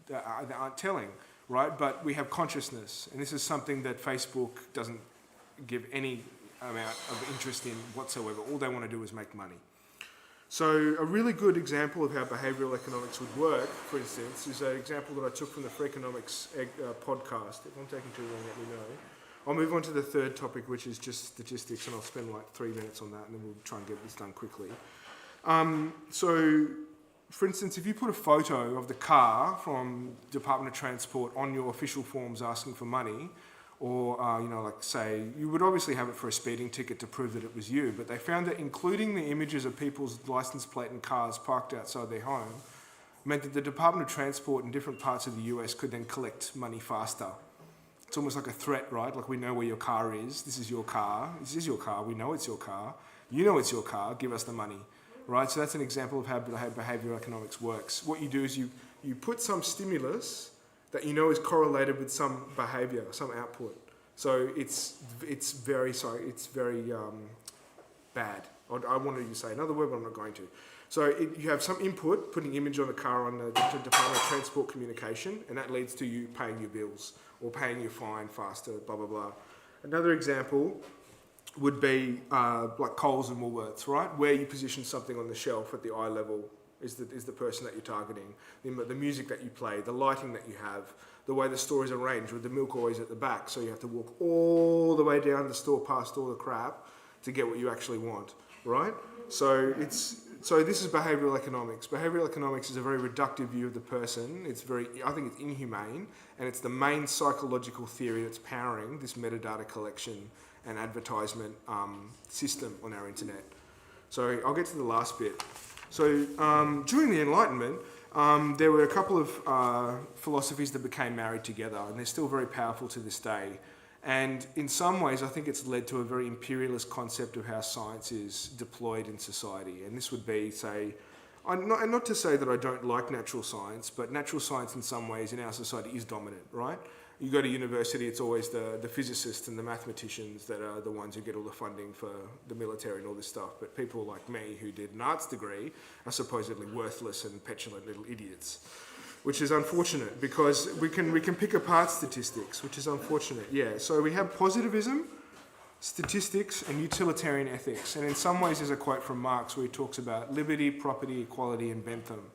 that aren't telling, right? But we have consciousness, and this is something that Facebook doesn't give any amount of interest in whatsoever. All they want to do is make money. So a really good example of how behavioural economics would work, for instance, is an example that I took from the Free Economics podcast. If I'm taking too long, let me know. I'll move on to the third topic, which is just statistics, and I'll spend like 3 minutes on that, and then we'll try and get this done quickly. So, for instance, if you put a photo of the car from Department of Transport on your official forms asking for money, or, like say, you would obviously have it for a speeding ticket to prove that it was you, but they found that including the images of people's license plate and cars parked outside their home meant that the Department of Transport in different parts of the US could then collect money faster. It's almost like a threat, right? Like, we know where your car is. This is your car. This is your car. We know it's your car. You know it's your car. Give us the money, right? So that's an example of how behavioural economics works. What you do is you put some stimulus that you know is correlated with some behaviour, some output. So it's very bad. I wanted to say another word, but I'm not going to. So you have some input, putting image on the car on the Department of Transport communication, and that leads to you paying your bills or paying your fine faster, blah, blah, blah. Another example would be like Coles and Woolworths, right? Where you position something on the shelf at the eye level is the person that you're targeting. The music that you play, the lighting that you have, the way the store is arranged with the milk always at the back, so you have to walk all the way down the store past all the crap to get what you actually want, right? So this is behavioural economics. Behavioural economics is a very reductive view of the person. I think it's inhumane, and it's the main psychological theory that's powering this metadata collection and advertisement system on our internet. So I'll get to the last bit. So during the Enlightenment, there were a couple of philosophies that became married together, and they're still very powerful to this day. And in some ways, I think it's led to a very imperialist concept of how science is deployed in society. And this would be, say, and not to say that I don't like natural science, but natural science in some ways in our society is dominant, right? You go to university, it's always the physicists and the mathematicians that are the ones who get all the funding for the military and all this stuff. But people like me who did an arts degree are supposedly worthless and petulant little idiots, which is unfortunate because we can pick apart statistics, which is unfortunate. Yeah, so we have positivism, statistics, and utilitarian ethics. And in some ways, there's a quote from Marx where he talks about liberty, property, equality, and Bentham.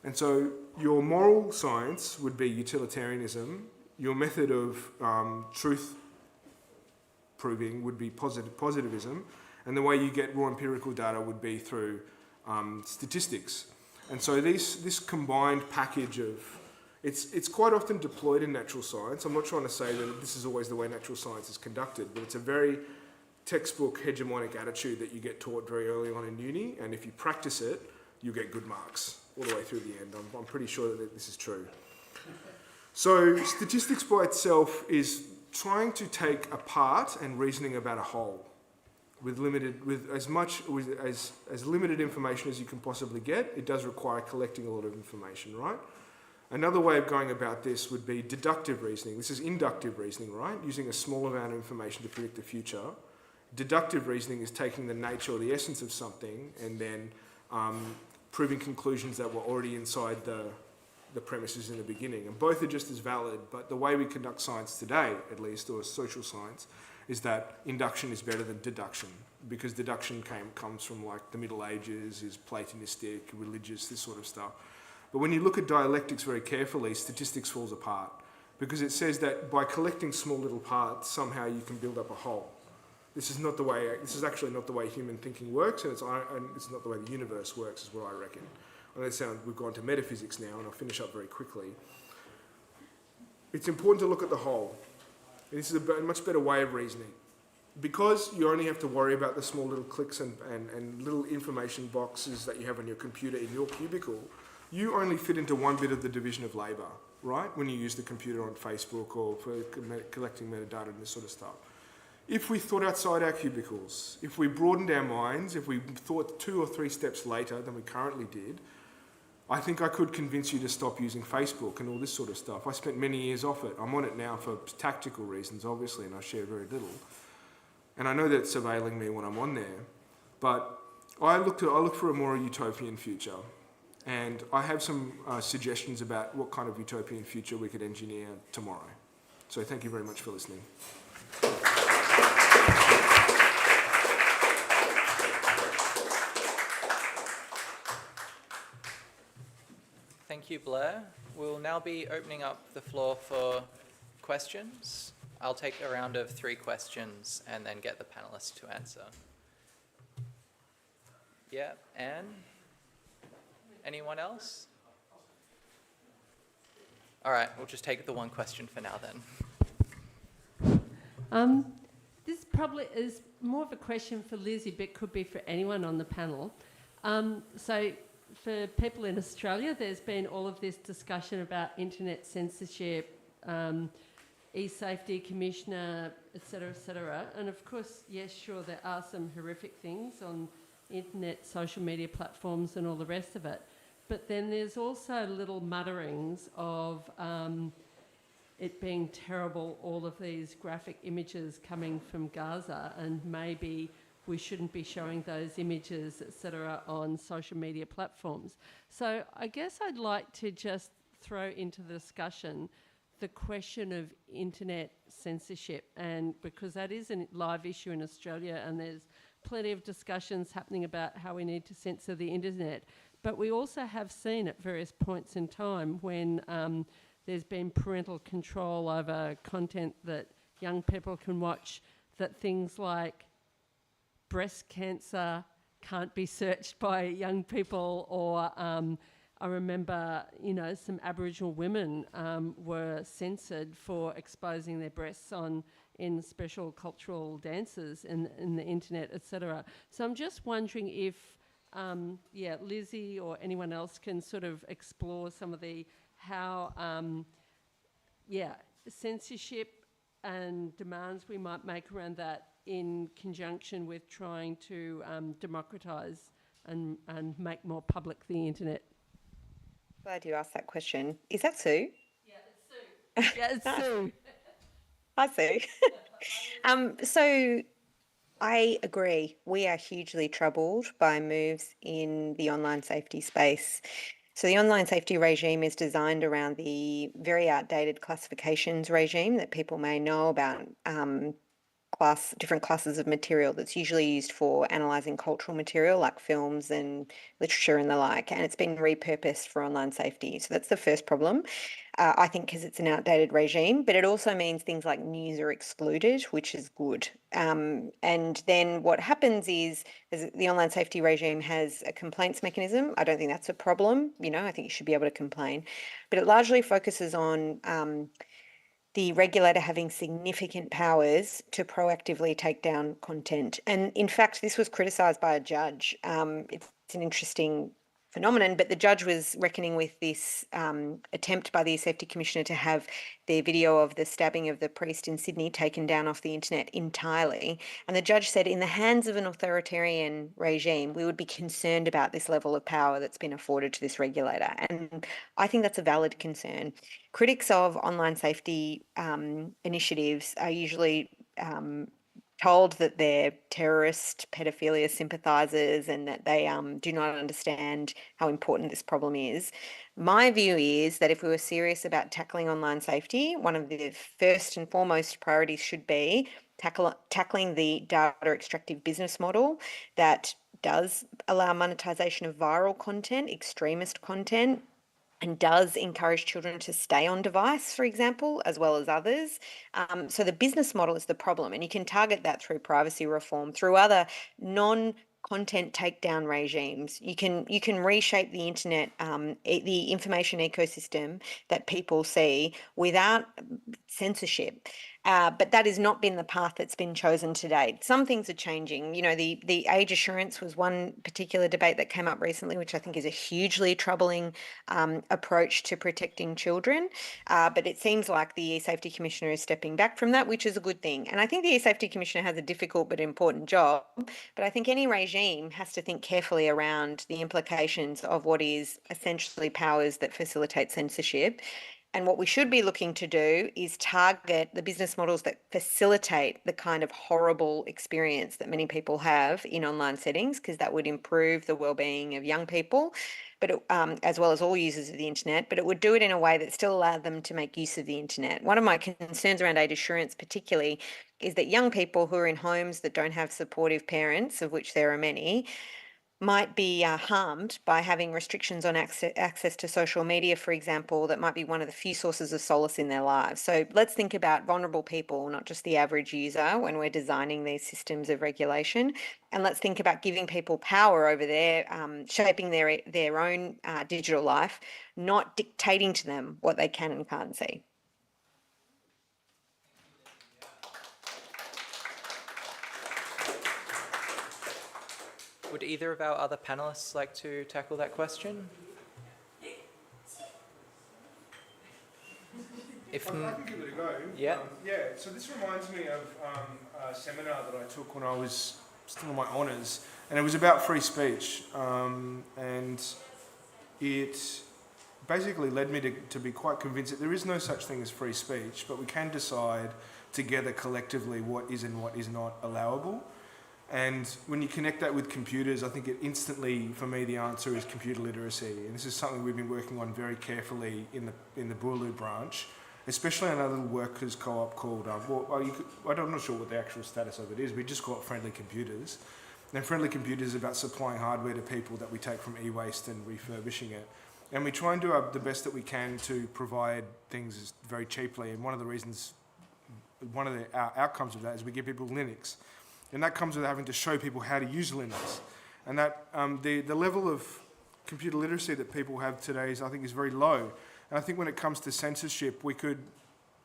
And so your moral science would be utilitarianism. Your method of truth proving would be positivism. And the way you get raw empirical data would be through statistics. And so this combined package of, it's quite often deployed in natural science. I'm not trying to say that this is always the way natural science is conducted, but it's a very textbook hegemonic attitude that you get taught very early on in uni, and if you practice it, you get good marks all the way through the end. I'm pretty sure that this is true. So statistics by itself is trying to take a part and reasoning about a whole. With as limited information as you can possibly get, it does require collecting a lot of information, right? Another way of going about this would be deductive reasoning. This is inductive reasoning, right? Using a small amount of information to predict the future. Deductive reasoning is taking the nature or the essence of something and then proving conclusions that were already inside the premises in the beginning. And both are just as valid, but the way we conduct science today, at least, or social science, is that induction is better than deduction, because deduction comes from like the Middle Ages, is Platonistic, religious, this sort of stuff. But when you look at dialectics very carefully, statistics falls apart, because it says that by collecting small little parts, somehow you can build up a whole. This is actually not the way human thinking works, and it's not the way the universe works, is what I reckon. We've gone to metaphysics now, and I'll finish up very quickly. It's important to look at the whole. This is a much better way of reasoning. because you only have to worry about the small little clicks and little information boxes that you have on your computer in your cubicle, you only fit into one bit of the division of labour, right? When you use the computer on Facebook or for collecting metadata and this sort of stuff. If we thought outside our cubicles, if we broadened our minds, if we thought 2 or 3 steps later than we currently did, I think I could convince you to stop using Facebook and all this sort of stuff. I spent many years off it. I'm on it now for tactical reasons, obviously, and I share very little. And I know that it's surveilling me when I'm on there, but I look for a more utopian future. And I have some suggestions about what kind of utopian future we could engineer tomorrow. So thank you very much for listening. Thank you, Blair. We'll now be opening up the floor for questions. I'll take a round of 3 questions and then get the panelists to answer. Yeah, Anne? Anyone else? All right, we'll just take the one question for now then. This probably is more of a question for Lizzie, but could be for anyone on the panel. So for people in Australia, there's been all of this discussion about internet censorship, e-safety commissioner, et cetera, and of course, yes, sure, there are some horrific things on internet, social media platforms and all the rest of it. But then there's also little mutterings of it being terrible, all of these graphic images coming from Gaza, and maybe we shouldn't be showing those images, et cetera, on social media platforms. So I guess I'd like to just throw into the discussion the question of internet censorship, and because that is a live issue in Australia, and there's plenty of discussions happening about how we need to censor the internet. But we also have seen at various points in time when there's been parental control over content that young people can watch, that things like breast cancer can't be searched by young people, or I remember, some Aboriginal women were censored for exposing their breasts in special cultural dances in the internet, etc. So I'm just wondering if, Lizzie or anyone else can sort of explore some of how censorship and demands we might make around that in conjunction with trying to democratise and make more public the internet. Glad you asked that question. Is that Sue? Yeah, it's Sue. Yeah, it's Sue. Hi, Sue. So I agree. We are hugely troubled by moves in the online safety space. So the online safety regime is designed around the very outdated classifications regime that people may know about, different classes of material that's usually used for analysing cultural material like films and literature and the like, and it's been repurposed for online safety. So that's the first problem, I think, because it's an outdated regime, but it also means things like news are excluded, which is good. And then what happens is the online safety regime has a complaints mechanism. I don't think that's a problem. I think you should be able to complain, but it largely focuses on the regulator having significant powers to proactively take down content. And in fact, this was criticised by a judge. It's an interesting phenomenon, but the judge was reckoning with this attempt by the Safety Commissioner to have the video of the stabbing of the priest in Sydney taken down off the internet entirely. And the judge said, in the hands of an authoritarian regime, we would be concerned about this level of power that's been afforded to this regulator. And I think that's a valid concern. Critics of online safety initiatives are usually told that they're terrorist pedophilia sympathisers and that they do not understand how important this problem is. My view is that if we were serious about tackling online safety, one of the first and foremost priorities should be tackling the data extractive business model that does allow monetisation of viral content, extremist content, and does encourage children to stay on device, for example, as well as others. So the business model is the problem, and you can target that through privacy reform, through other non-content takedown regimes. You can reshape the internet, the information ecosystem that people see without censorship. But that has not been the path that's been chosen to date. Some things are changing. You know, the age assurance was one particular debate that came up recently, which I think is a hugely troubling approach to protecting children. But it seems like the E-Safety Commissioner is stepping back from that, which is a good thing. And I think the E-Safety Commissioner has a difficult but important job. But I think any regime has to think carefully around the implications of what is essentially powers that facilitate censorship. And what we should be looking to do is target the business models that facilitate the kind of horrible experience that many people have in online settings, because that would improve the well-being of young people, but as well as all users of the internet. But it would do it in a way that still allowed them to make use of the internet. One of my concerns around age assurance, particularly, is that young people who are in homes that don't have supportive parents, of which there are many, might be harmed by having restrictions on access to social media, for example, that might be one of the few sources of solace in their lives. So let's think about vulnerable people, not just the average user, when we're designing these systems of regulation. And let's think about giving people power over their shaping their own digital life, not dictating to them what they can and can't see. Would either of our other panelists like to tackle that question? If I can give it a go. Yeah. So this reminds me of a seminar that I took when I was still in my honours, and it was about free speech, and it basically led me to be quite convinced that there is no such thing as free speech, but we can decide together collectively what is and what is not allowable. And when you connect that with computers, I think it instantly, for me, the answer is computer literacy. And this is something we've been working on very carefully in the Boorloo branch, especially on a little workers' co-op called, I'm not sure what the actual status of it is, we just call it Friendly Computers. And Friendly Computers is about supplying hardware to people that we take from e-waste and refurbishing it. And we try and do the best that we can to provide things very cheaply. And one of the outcomes of that is we give people Linux. And that comes with having to show people how to use Linux. And that the level of computer literacy that people have today I think is very low. And I think when it comes to censorship, we could,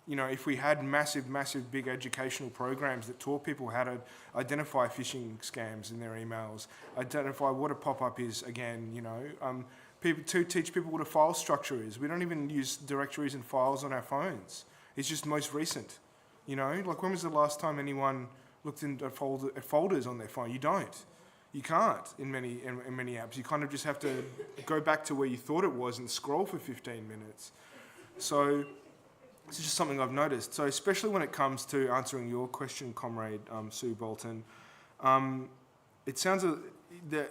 if we had massive big educational programs that taught people how to identify phishing scams in their emails, identify what a pop-up is again, to teach people what a file structure is. We don't even use directories and files on our phones. It's just most recent. Like when was the last time anyone looked into folders on their phone? You don't. You can't in many apps. You kind of just have to go back to where you thought it was and scroll for 15 minutes. So this is just something I've noticed. So especially when it comes to answering your question, comrade Sue Bolton, it sounds that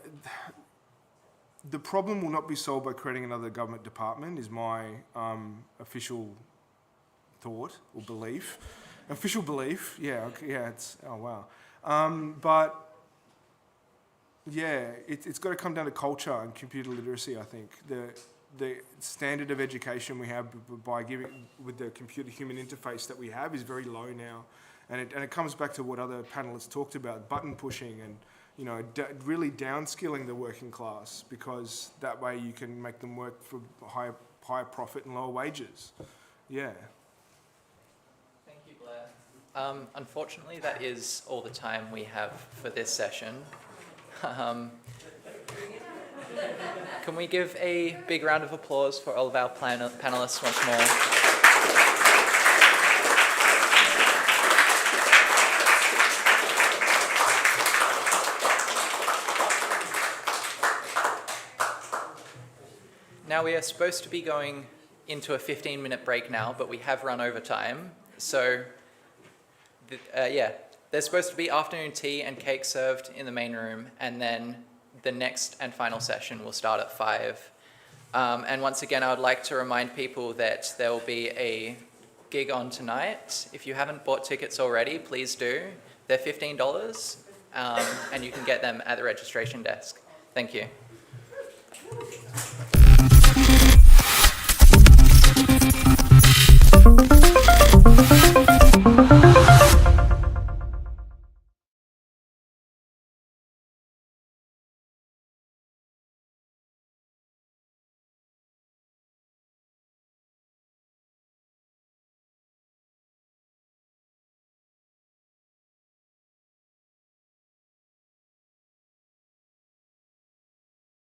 the problem will not be solved by creating another government department, is my official thought or belief. Official belief, it's, oh wow. But yeah, it's got to come down to culture and computer literacy, I think. The standard of education we have with the computer-human interface that we have is very low now. And it comes back to what other panelists talked about, button pushing and, really downskilling the working class, because that way you can make them work for higher profit and lower wages. Yeah. Unfortunately, that is all the time we have for this session. Can we give a big round of applause for all of our panelists once more? Now we are supposed to be going into a 15-minute break now, but we have run over time. So there's supposed to be afternoon tea and cake served in the main room, and then the next and final session will start at 5. And once again, I would like to remind people that there will be a gig on tonight. If you haven't bought tickets already, please do. They're $15, and you can get them at the registration desk. Thank you.